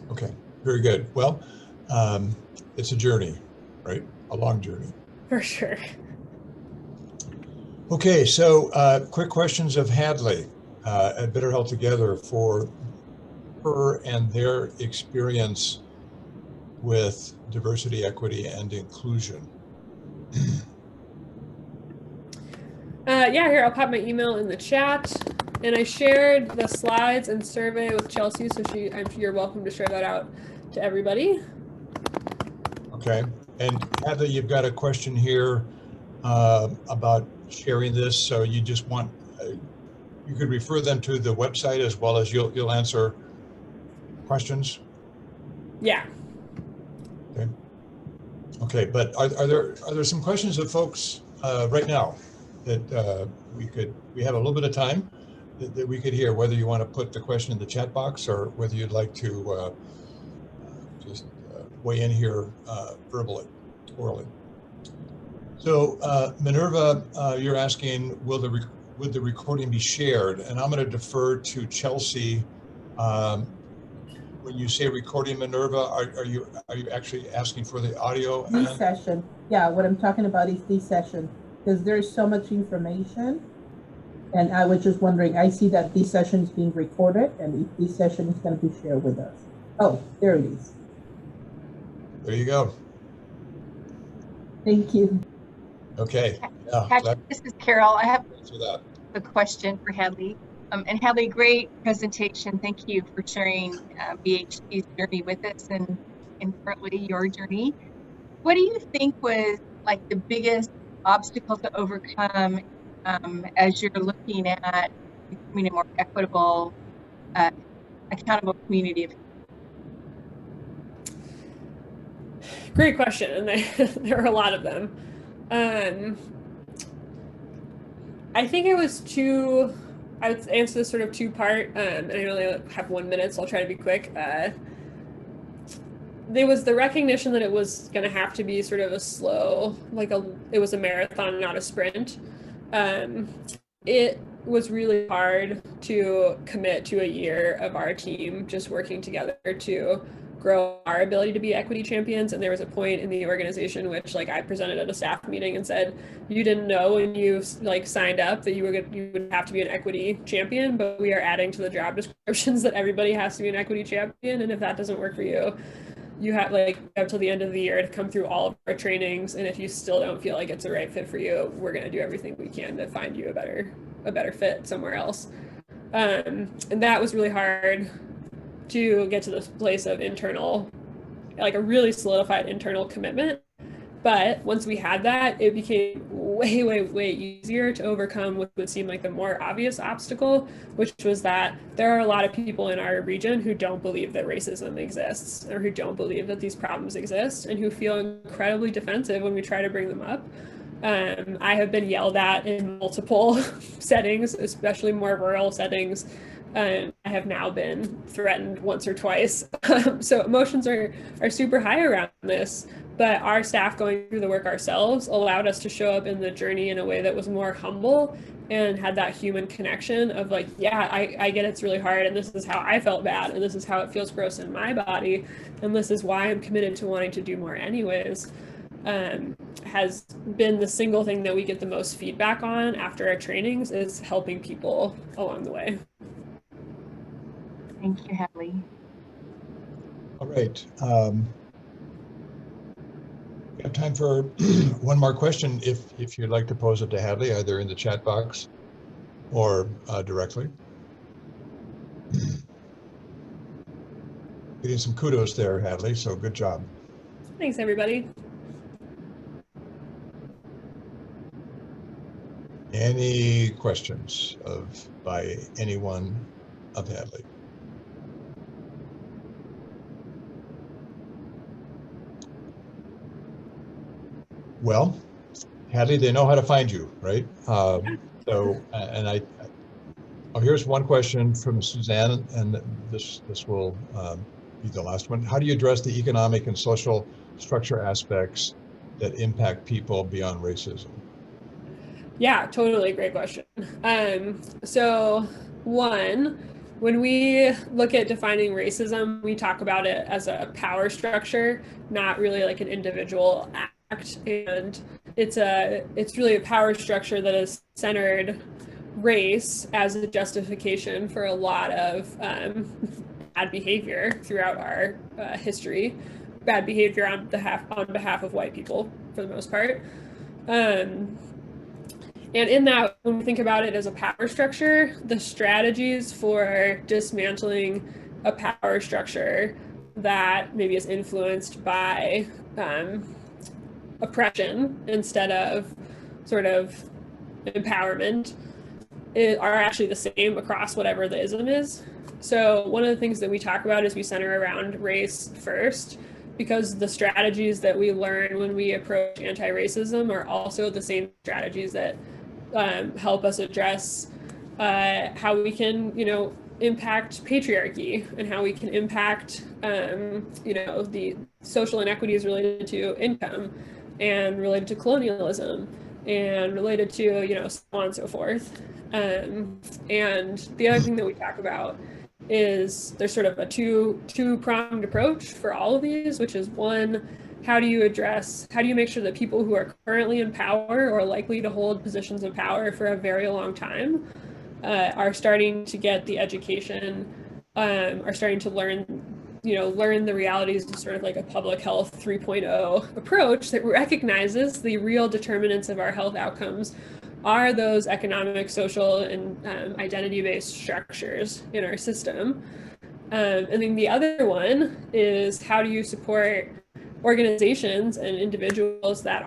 A: Okay, very good. Well, it's a journey, right? A long journey.
G: For sure.
A: Okay, so quick questions of Hadley at Better Health Together for her and their experience with diversity, equity, and inclusion.
G: Yeah, here, I'll pop my email in the chat. And I shared the slides and survey with Chelsea, so you're welcome to share that out to everybody.
A: Okay, and Hadley, you've got a question here about sharing this, so you just want, you could refer them to the website as well as you'll answer questions? Yeah. Okay, but are there some questions of folks right now that we have a little bit of time that we could hear, whether you want to put the question in the chat box or whether you'd like to just weigh in here verbally, orally. So Minerva, you're asking, would the recording be shared? And I'm going to defer to Chelsea. When you say recording, Minerva, are you actually asking for the audio?
H: This session, yeah. What I'm talking about is this session, because there's so much information, and I was just wondering. I see that this session is being recorded, and if this session is going to be shared with us. Oh, there it is.
A: There you go.
H: Thank you.
A: Okay.
B: Yeah, this is Carol. I have a question for Hadley. And Hadley, great presentation. Thank you for sharing BHT's journey with us and partly your journey. What do you think was like the biggest obstacle to overcome as you're looking at becoming a more equitable, accountable community of health?
G: Great question, and there are a lot of them. I think it was I would answer this sort of two-part, and I only have 1 minute, so I'll try to be quick. There was the recognition that it was going to have to be sort of a slow, it was a marathon, not a sprint. It was really hard to commit to a year of our team just working together to grow our ability to be equity champions. And there was a point in the organization which I presented at a staff meeting and said, you didn't know when you signed up that you would have to be an equity champion, but we are adding to the job descriptions that everybody has to be an equity champion. And if that doesn't work for you, you have till the end of the year to come through all of our trainings. And if you still don't feel like it's the right fit for you, we're going to do everything we can to find you a better fit somewhere else. And that was really hard to get to this place of internal, like a really solidified internal commitment. But once we had that, it became way, way, way easier to overcome what would seem like the more obvious obstacle, which was that there are a lot of people in our region who don't believe that racism exists, or who don't believe that these problems exist, and who feel incredibly defensive when we try to bring them up. I have been yelled at in multiple settings, especially more rural settings. I have now been threatened once or twice. So emotions are super high around this, but our staff going through the work ourselves allowed us to show up in the journey in a way that was more humble and had that human connection of like, yeah, I get it's really hard, and this is how I felt bad, and this is how it feels gross in my body, and this is why I'm committed to wanting to do more anyways. Has been the single thing that we get the most feedback on after our trainings, is helping people along the way.
B: Thank you, Hadley.
A: All right. We have time for one more question, if you'd like to pose it to Hadley, either in the chat box or directly. Getting some kudos there, Hadley, so good job.
G: Thanks, everybody.
A: Any questions by anyone of Hadley? Well, Hadley, they know how to find you, right? Oh, here's one question from Suzanne, and this will be the last one. How do you address the economic and social structure aspects that impact people beyond racism?
G: Yeah, totally. Great question. So one, when we look at defining racism, we talk about it as a power structure, not really like an individual act. And it's really a power structure that has centered race as a justification for a lot of bad behavior throughout our history, bad behavior on behalf of white people for the most part. And in that, when we think about it as a power structure, the strategies for dismantling a power structure that maybe is influenced by oppression instead of sort of empowerment are actually the same across whatever the ism is. So one of the things that we talk about is we center around race first, because the strategies that we learn when we approach anti-racism are also the same strategies that help us address how we can, impact patriarchy, and how we can impact, the social inequities related to income and related to colonialism and related to, so on and so forth. And the other thing that we talk about is there's sort of a two-pronged approach for all of these, which is one, how do you make sure that people who are currently in power or likely to hold positions of power for a very long time are starting to get the education, are starting to learn the realities of sort of like a public health 3.0 approach that recognizes the real determinants of our health outcomes are those economic, social, and identity-based structures in our system. And then the other one is, how do you support organizations and individuals that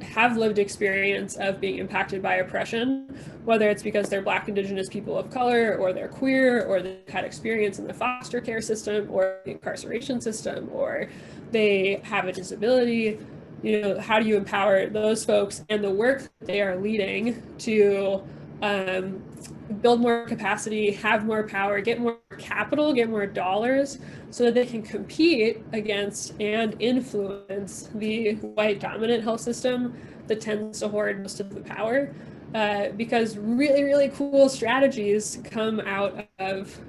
G: have lived experience of being impacted by oppression, whether it's because they're Black, Indigenous people of color, or they're queer, or they've had experience in the foster care system or the incarceration system, or they have a disability. How do you empower those folks and the work that they are leading to build more capacity, have more power, get more capital, get more dollars, so that they can compete against and influence the white dominant health system that tends to hoard most of the power. Because really, really cool strategies come out of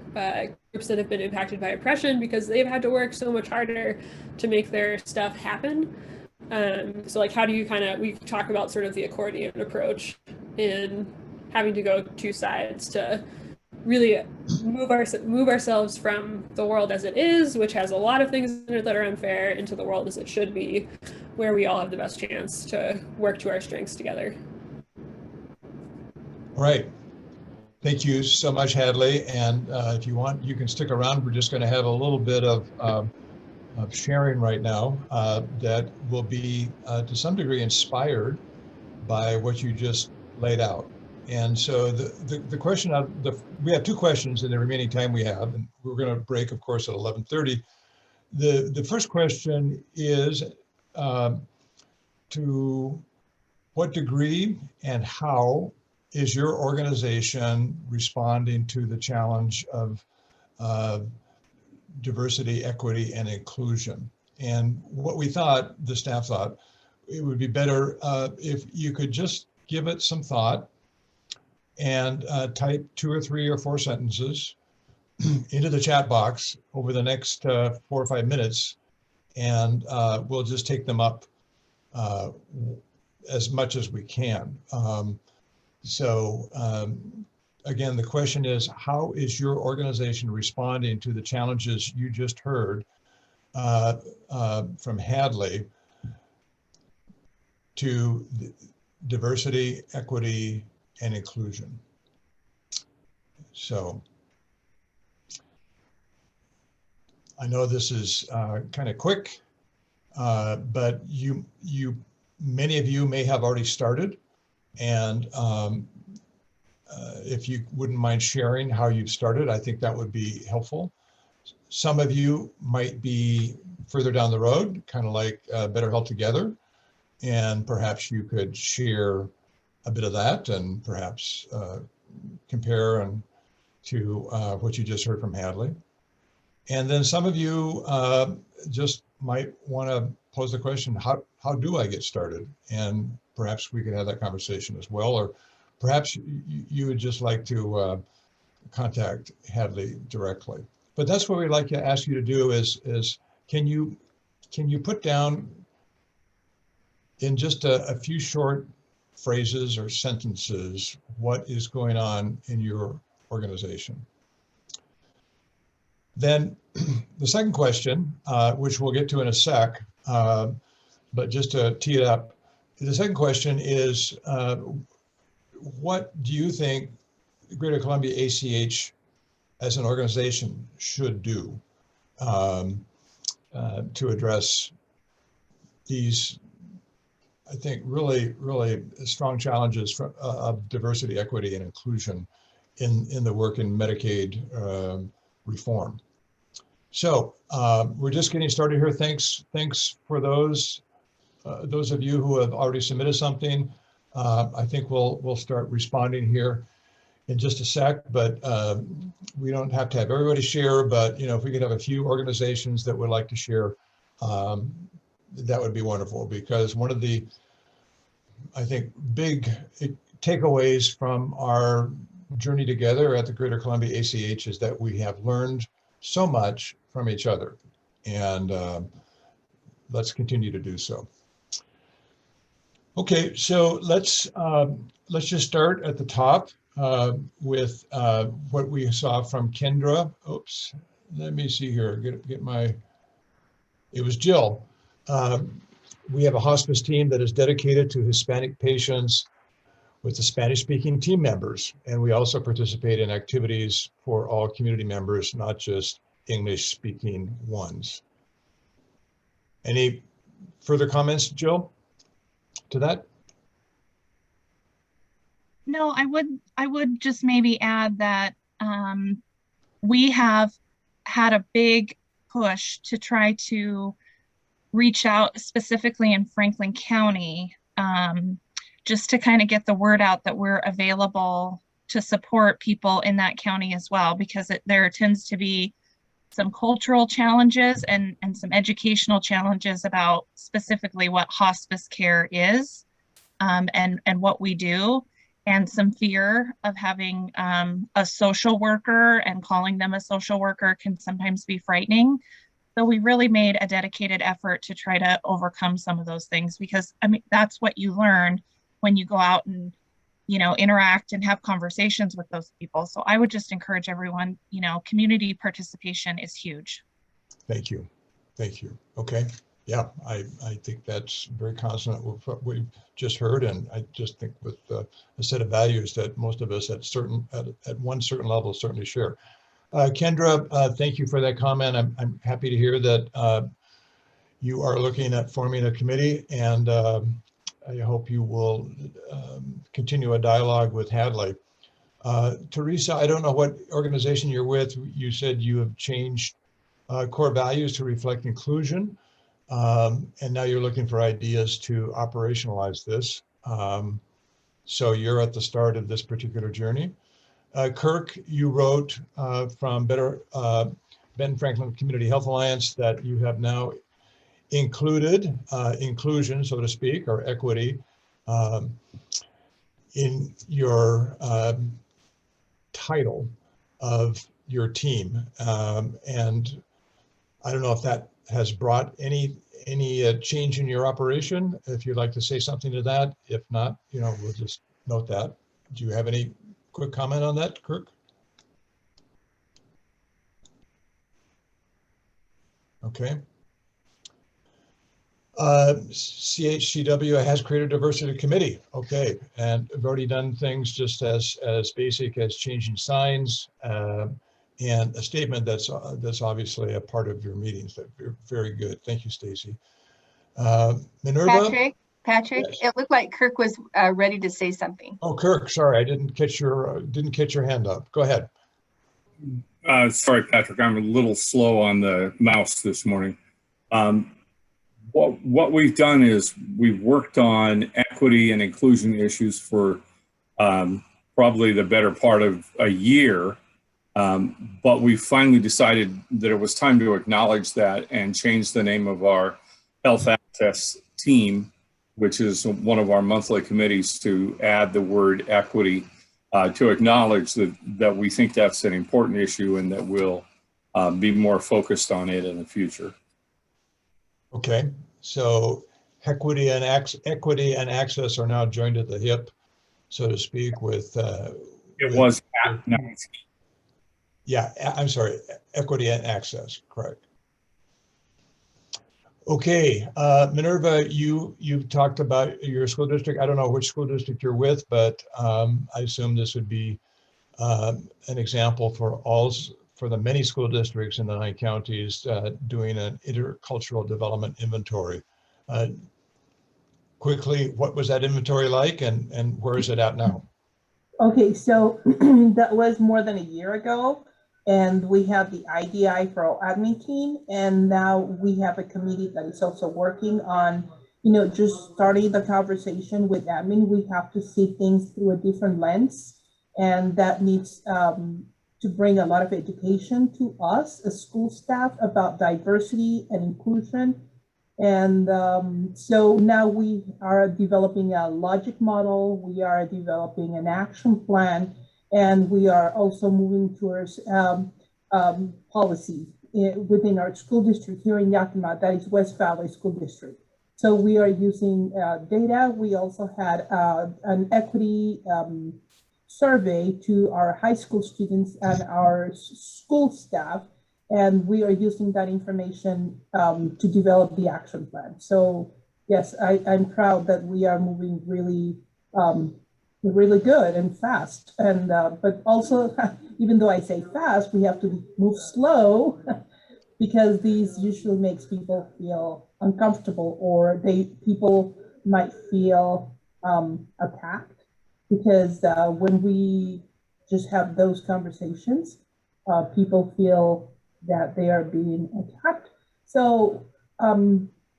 G: groups that have been impacted by oppression, because they've had to work so much harder to make their stuff happen. So like, how do you we talk about sort of the accordion approach in having to go two sides to really move ourselves from the world as it is, which has a lot of things in it that are unfair, into the world as it should be, where we all have the best chance to work to our strengths together.
A: All right. Thank you so much, Hadley. And if you want, you can stick around. We're just going to have a little bit of sharing right now that will be to some degree inspired by what you just laid out. And so the question, we have two questions in the remaining time we have, and we're going to break, of course, at 11:30. The first question is to what degree and how is your organization responding to the challenge of diversity, equity, and inclusion? And what we thought, the staff thought, it would be better if you could just give it some thought and type 2 or 3 or 4 sentences into the chat box over the next 4 or 5 minutes, and we'll just take them up as much as we can. Again, the question is, how is your organization responding to the challenges you just heard from Hadley to diversity, equity, and inclusion? So I know this is kind of quick, but many of you may have already started, and if you wouldn't mind sharing how you've started, I think that would be helpful. Some of you might be further down the road, kind of like Better Health Together, and perhaps you could share a bit of that and perhaps compare to what you just heard from Hadley. And then some of you just might want to pose the question, how do I get started? And perhaps we could have that conversation as well, or perhaps you would just like to contact Hadley directly. But that's what we'd like to ask you to do is can you put down in just a few short phrases or sentences what is going on in your organization? Then the second question, which we'll get to in a sec, but just to tee it up, the second question is, what do you think Greater Columbia ACH as an organization should do to address these, I think, really, really strong challenges of diversity, equity, and inclusion in the work in Medicaid reform? So we're just getting started here. Thanks for those of you who have already submitted something. I think we'll start responding here in just a sec, but we don't have to have everybody share, but if we could have a few organizations that would like to share, that would be wonderful, because one of the, I think, big takeaways from our journey together at the Greater Columbia ACH is that we have learned so much from each other, and let's continue to do so. Okay, so let's just start at the top with what we saw from Kendra. Oops, let me see here. Get my. It was Jill. We have a hospice team that is dedicated to Hispanic patients with the Spanish-speaking team members, and we also participate in activities for all community members, not just English-speaking ones. Any further comments, Jill, to that?
I: No, I would just maybe add that we have had a big push to try to reach out specifically in Franklin County, just to kind of get the word out that we're available to support people in that county as well, because there tends to be some cultural challenges and some educational challenges about specifically what hospice care is, and what we do, and some fear of having a social worker, and calling them a social worker can sometimes be frightening. So we really made a dedicated effort to try to overcome some of those things, because I mean, that's what you learn when you go out and interact and have conversations with those people. So I would just encourage everyone, community participation is huge.
A: Thank you. Okay. Yeah, I think that's very consonant with what we've just heard, and I just think with a set of values that most of us at one certain level certainly share. Kendra, thank you for that comment. I'm happy to hear that you are looking at forming a committee, and I hope you will continue a dialogue with Hadley. Teresa, I don't know what organization you're with. You said you have changed core values to reflect inclusion. And now you're looking for ideas to operationalize this. So you're at the start of this particular journey. Kirk, you wrote from Ben Franklin Community Health Alliance that you have now included inclusion, so to speak, or equity in your title of your team. And I don't know if that has brought any change in your operation. If you'd like to say something to that, if not, we'll just note that. Do you have any quick comment on that, Kirk? Okay. CHCW has created a diversity committee. Okay, and we've already done things just as basic as changing signs. And a statement that's obviously a part of your meetings. That very good. Thank you, Stacy. Minerva.
B: Patrick, yes. It looked like Kirk was ready to say something.
A: Oh, Kirk, sorry, I didn't catch your hand up. Go ahead.
J: Sorry, Patrick, I'm a little slow on the mouse this morning. What we've done is we've worked on equity and inclusion issues for probably the better part of a year. But we finally decided that it was time to acknowledge that and change the name of our health access team, which is one of our monthly committees, to add the word equity to acknowledge that we think that's an important issue and that we'll be more focused on it in the future.
A: Okay, so equity and access are now joined at the hip, so to speak, with yeah, I'm sorry, equity and access, correct. Okay, Minerva, you've talked about your school district. I don't know which school district you're with, but I assume this would be an example for the many school districts in the 9 counties doing an intercultural development inventory. Quickly, what was that inventory like, and where is it at now?
H: Okay, so that was more than a year ago. And we have the IDI for our admin team. And now we have a committee that is also working on, just starting the conversation with admin. We have to see things through a different lens. And that needs to bring a lot of education to us as school staff about diversity and inclusion. And so now we are developing a logic model. We are developing an action plan. And we are also moving towards policy within our school district here in Yakima, that is West Valley School District. So we are using data. We also had an equity survey to our high school students and our school staff. And we are using that information to develop the action plan. So yes, I'm proud that we are moving really good and fast. And but also, even though I say fast, we have to move slow because these usually makes people feel uncomfortable, or people might feel attacked, because when we just have those conversations, people feel that they are being attacked. So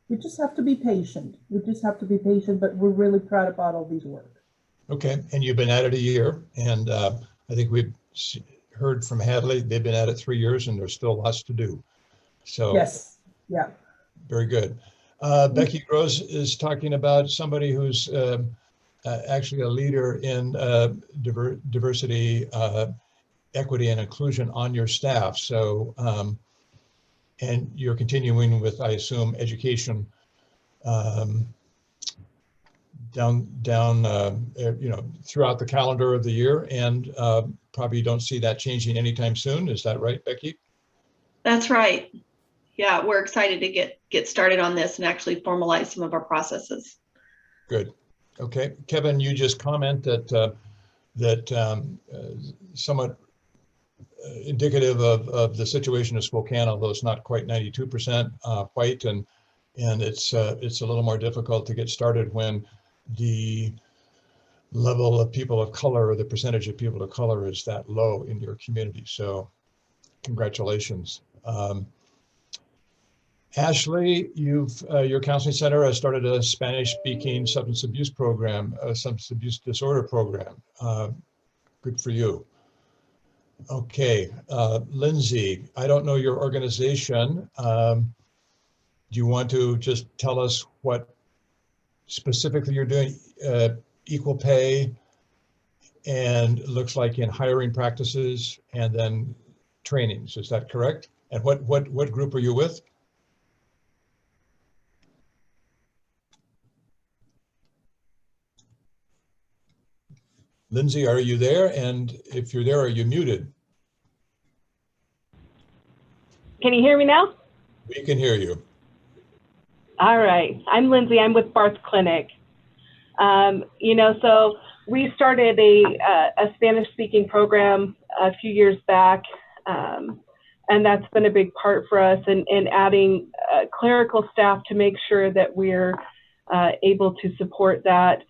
H: we just have to be patient. But we're really proud about all these work.
A: Okay, and you've been at it a year, and I think we've heard from Hadley, they've been at it 3 years, and there's still lots to do. So
H: yes, yeah.
A: Very good. Becky Gross is talking about somebody who's actually a leader in diversity, equity, and inclusion on your staff. So, and you're continuing with, I assume, education throughout the calendar of the year, and probably don't see that changing anytime soon. Is that right, Becky?
K: That's right. yeah, we're excited to get started on this and actually formalize some of our processes.
A: Good. Okay, Kevin, you just comment that somewhat indicative of the situation of Spokane, although it's not quite 92% white, and it's a little more difficult to get started when the level of people of color, or the percentage of people of color, is that low in your community. So congratulations. Ashley, your counseling center has started a Spanish-speaking substance abuse program, a substance abuse disorder program. Good for you. Okay, Lindsay, I don't know your organization. Do you want to just tell us what specifically you're doing? Equal pay, and it looks like in hiring practices and then trainings. Is that correct? And what group are you with? Lindsay, are you there? And if you're there, are you muted?
L: Can you hear me now?
A: We can hear you.
L: All right. I'm Lindsay. I'm with Barth Clinic. So we started a Spanish-speaking program a few years back, and that's been a big part for us in adding clerical staff to make sure that we're able to support that.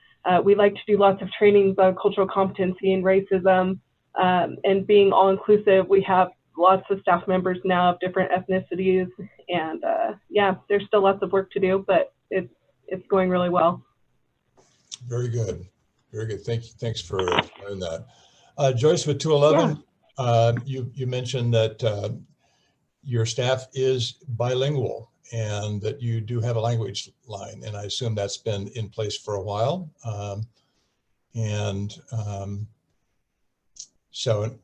L: We like to do lots of trainings on cultural competency and racism, and being all-inclusive. We have lots of staff members now of different ethnicities, and yeah, there's still lots of work to do, but it's going really well.
A: Very good. Very good. Thank you. Thanks for sharing that. Joyce, with 211, you mentioned that your staff is bilingual and that you do have a language line, and I assume that's been in place for a while. So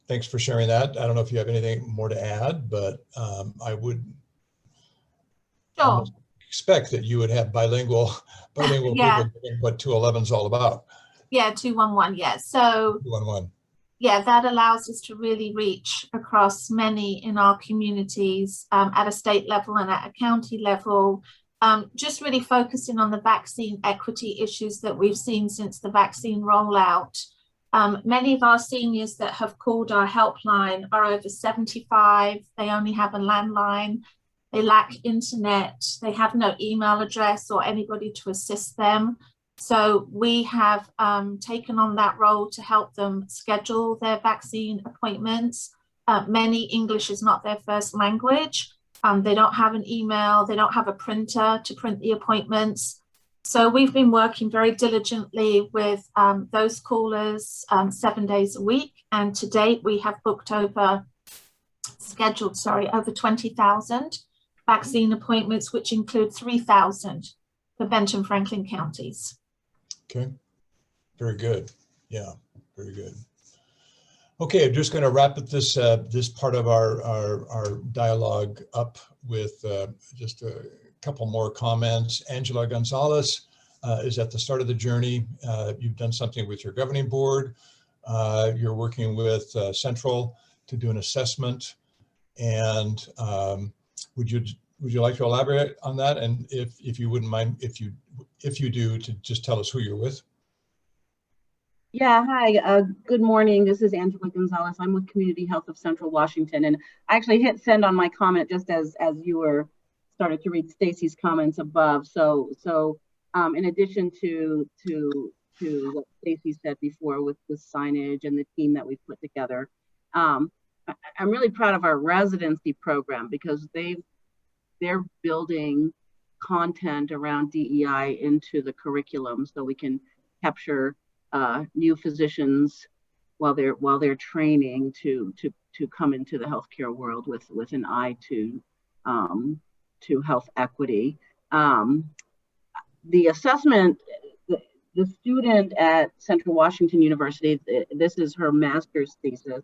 A: thanks for sharing that. I don't know if you have anything more to add, but I would expect that you would have bilingual people, given what 211 is all about.
M: Yeah, 211, yeah. So
A: 211.
M: Yeah, that allows us to really reach across many in our communities at a state level and at a county level, just really focusing on the vaccine equity issues that we've seen since the vaccine rollout. Many of our seniors that have called our helpline are over 75. They only have a landline. They lack internet. They have no email address or anybody to assist them. So we have taken on that role to help them schedule their vaccine appointments. Many English is not their first language. They don't have an email. They don't have a printer to print the appointments. So we've been working very diligently with those callers 7 days a week. And to date, we have scheduled over 20,000 vaccine appointments, which include 3,000 for Benton Franklin counties.
A: Okay, very good. Yeah, very good. Okay, I'm just going to wrap up this this part of our dialogue up with just a couple more comments. Angela Gonzalez is at the start of the journey. You've done something with your governing board. You're working with Central to do an assessment. And would you like to elaborate on that? And if you wouldn't mind, if you do, to just tell us who you're with.
N: Yeah, hi, good morning. This is Angela Gonzalez. I'm with Community Health of Central Washington, and I actually hit send on my comment just as you were started to read Stacy's comments above. So in addition to what Stacy said before with signage and the team that we've put together, I'm really proud of our residency program because they're building content around DEI into the curriculum so we can capture new physicians while they're training to come into the healthcare world with an eye to health equity. The assessment, the student at Central Washington University, this is her master's thesis,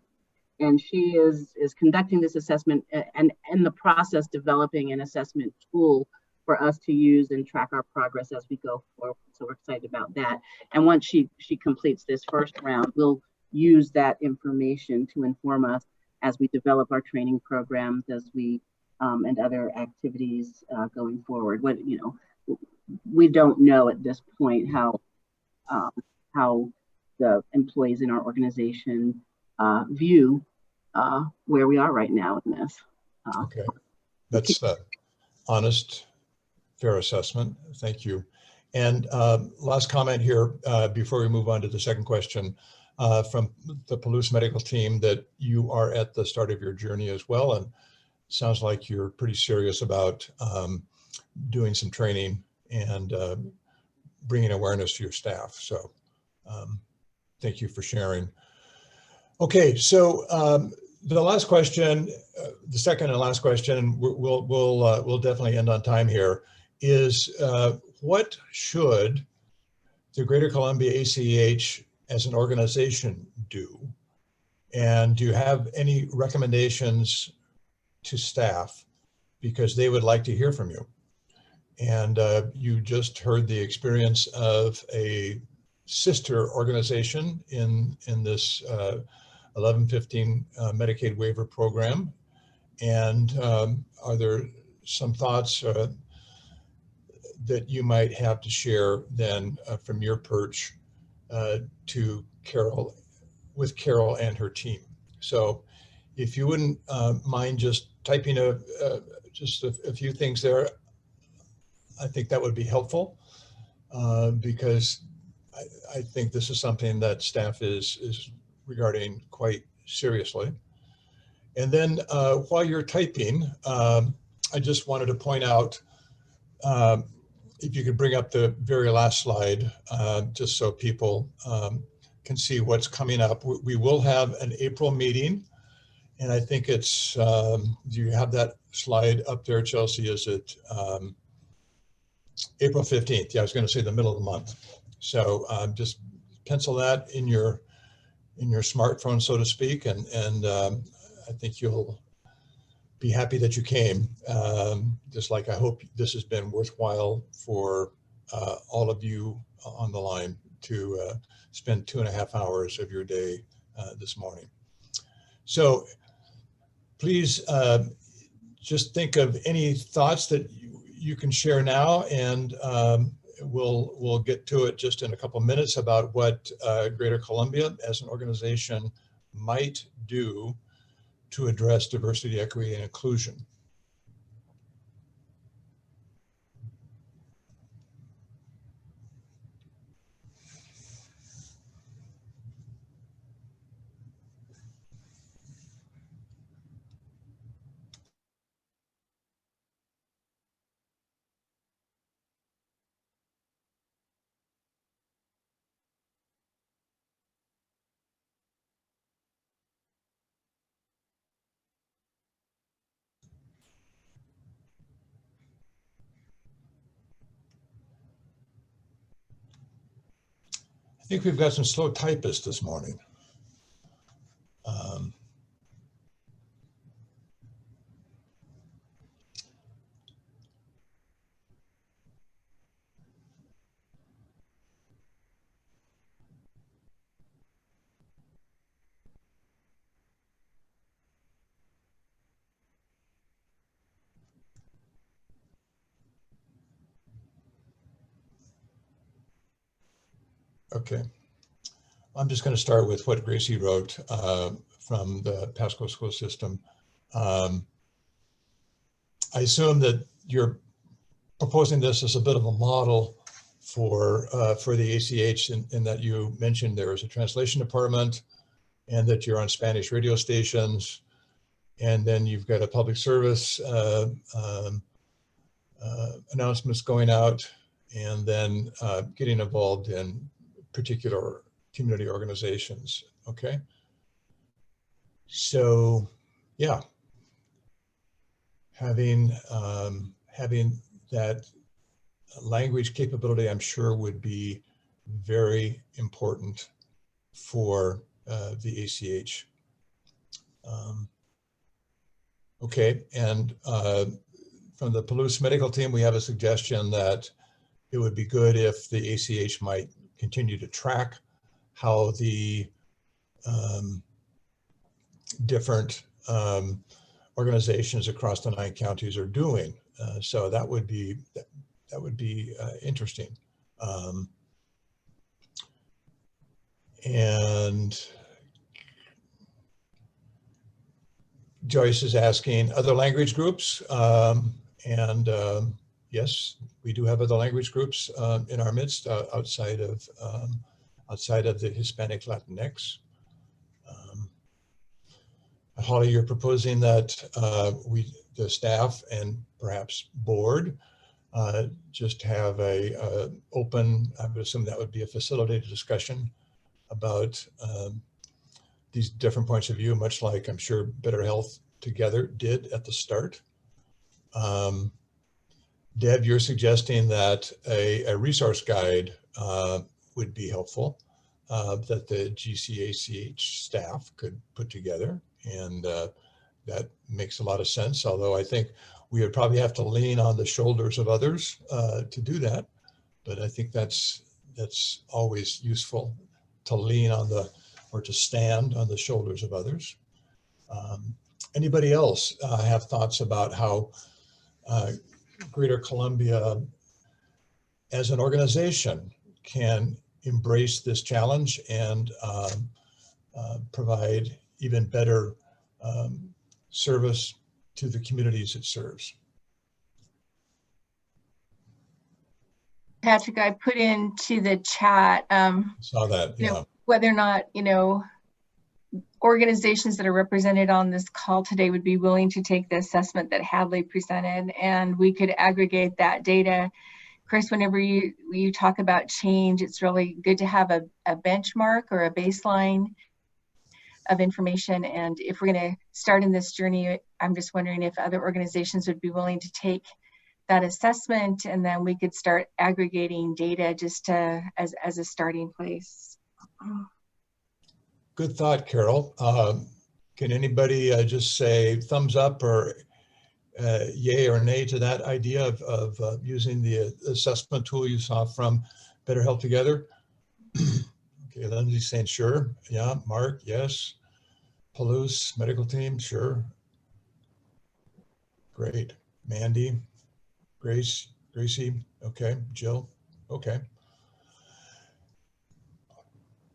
N: and she is conducting this assessment and in the process developing an assessment tool for us to use and track our progress as we go forward. So we're excited about that. And once she completes this first round, we'll use that information to inform us as we develop our training programs, as we and other activities going forward. What, you know, we don't know at this point how the employees in our organization view where we are right now in this.
A: Okay, that's honest, fair assessment. Thank you. And last comment here before we move on to the second question from the Palouse Medical Team, that you are at the start of your journey as well, and sounds like you're pretty serious about doing some training and bringing awareness to your staff. So thank you for sharing. Okay, so the last question, the second and last question, we'll definitely end on time here, is what should the Greater Columbia ACH as an organization do? And do you have any recommendations to staff, because they would like to hear from you? And you just heard the experience of a sister organization in this 1115 Medicaid waiver program. And are there some thoughts that you might have to share then from your perch to Carol, with Carol and her team? So if you wouldn't mind just typing just a few things there, I think that would be helpful because I think this is something that staff is regarding quite seriously. And then while you're typing, I just wanted to point out, if you could bring up the very last slide, just so people can see what's coming up. We will have an April meeting, and I think it's, do you have that slide up there, Chelsea? Is it April 15th? Yeah, I was going to say the middle of the month. So just pencil that in your smartphone, so to speak, and I think you'll be happy that you came. Just like I hope this has been worthwhile for all of you on the line to spend 2.5 hours of your day this morning. So please just think of any thoughts that you can share now, and we'll get to it just in a couple of minutes about what Greater Columbia as an organization might do to address diversity, equity, and inclusion. I think we've got some slow typists this morning. Okay. I'm just going to start with what Gracie wrote from the Pasco school system. I assume that you're proposing this as a bit of a model for the ACH in that you mentioned there is a translation department and that you're on Spanish radio stations, and then you've got a public service announcements going out, and then getting involved in particular community organizations. Okay. So yeah, having that language capability, I'm sure, would be very important for the ACH. Okay, and from the Palouse Medical Team, we have a suggestion that it would be good if the ACH might continue to track how the different organizations across the 9 counties are doing. So that would be interesting. And Joyce is asking other language groups, yes, we do have other language groups in our midst outside of the Hispanic Latinx. Holly, you're proposing that the staff and perhaps board just have a open, I would assume that would be a facilitated discussion about these different points of view, much like I'm sure Better Health Together did at the start. Deb, you're suggesting that a resource guide would be helpful that the GCACH staff could put together. And that makes a lot of sense, although I think we would probably have to lean on the shoulders of others to do that. But I think that's always useful, to lean on or to stand on the shoulders of others. Anybody else have thoughts about how Greater Columbia as an organization can embrace this challenge and provide even better service to the communities it serves?
B: Patrick, I put into the chat,
A: saw that, yeah.
B: Whether or not, organizations that are represented on this call today would be willing to take the assessment that Hadley presented, and we could aggregate that data. Chris, whenever you talk about change, it's really good to have a benchmark or a baseline of information. And if we're going to start in this journey, I'm just wondering if other organizations would be willing to take that assessment, and then we could start aggregating data just as a starting place.
A: Good thought, Carol. Can anybody just say thumbs up or yay or nay to that idea of using the assessment tool you saw from Better Health Together? Okay, Lindsay's saying sure. Yeah, Mark, yes. Palouse, medical team, sure. Great. Mandy, Gracie, okay. Jill, okay.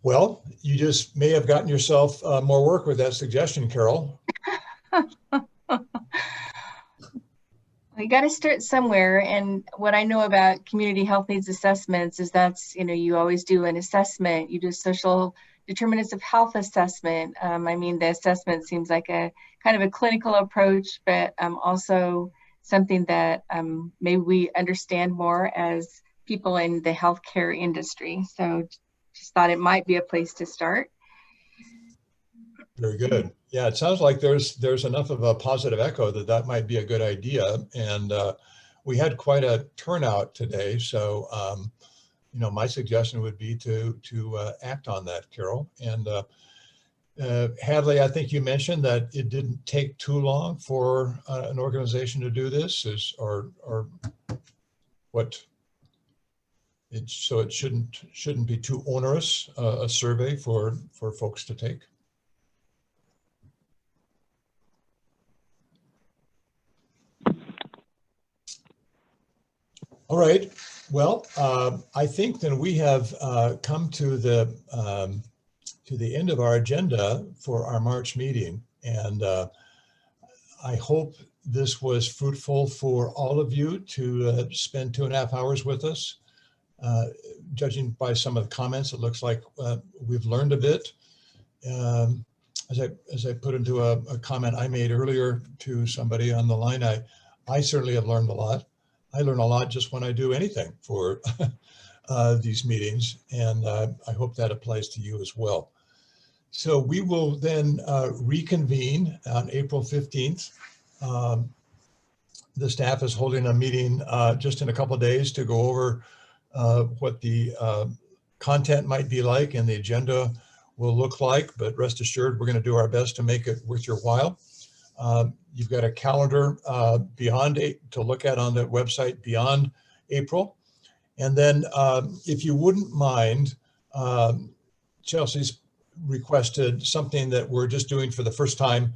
A: Well, you just may have gotten yourself more work with that suggestion, Carol.
B: We got to start somewhere. And what I know about community health needs assessments is that's, you always do an assessment. You do social determinants of health assessment. I mean, the assessment seems like a kind of a clinical approach, but also something that maybe we understand more as people in the healthcare industry. So just thought it might be a place to start.
A: Very good. Yeah, it sounds like there's enough of a positive echo that might be a good idea. And we had quite a turnout today. So, my suggestion would be to act on that, Carol. And Hadley, I think you mentioned that it didn't take too long for an organization to do this, or what? So it shouldn't be too onerous a survey for folks to take. All right. Well, I think then we have come to the end of our agenda for our March meeting, and I hope this was fruitful for all of you to spend 2.5 hours with us. Judging by some of the comments, it looks like we've learned a bit. As I put into a comment I made earlier to somebody on the line, I certainly have learned a lot. I learn a lot just when I do anything for these meetings, and I hope that applies to you as well. So we will then reconvene on April 15th. The staff is holding a meeting just in a couple of days to go over what the content might be like and the agenda will look like, but rest assured we're going to do our best to make it worth your while. You've got a calendar to look at on the website beyond April. And then if you wouldn't mind, Chelsea's requested something that we're just doing for the first time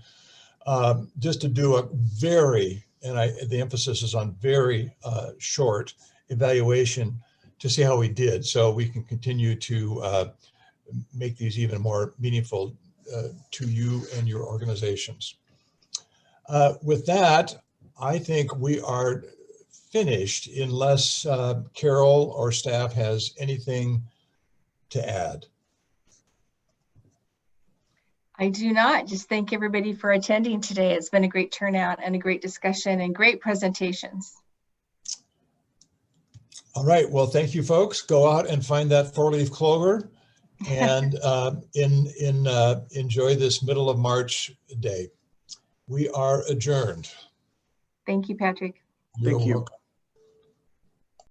A: just to do a very, and the emphasis is on very short evaluation to see how we did, so we can continue to make these even more meaningful to you and your organizations. With that, I think we are finished unless Carol or staff has anything to add.
B: I do not. Just thank everybody for attending today. It's been a great turnout and a great discussion and great presentations.
A: All right. Well, thank you, folks. Go out and find that 4-leaf clover and enjoy this middle of March day. We are adjourned.
B: Thank you, Patrick.
A: You're
C: Thank you.
A: welcome.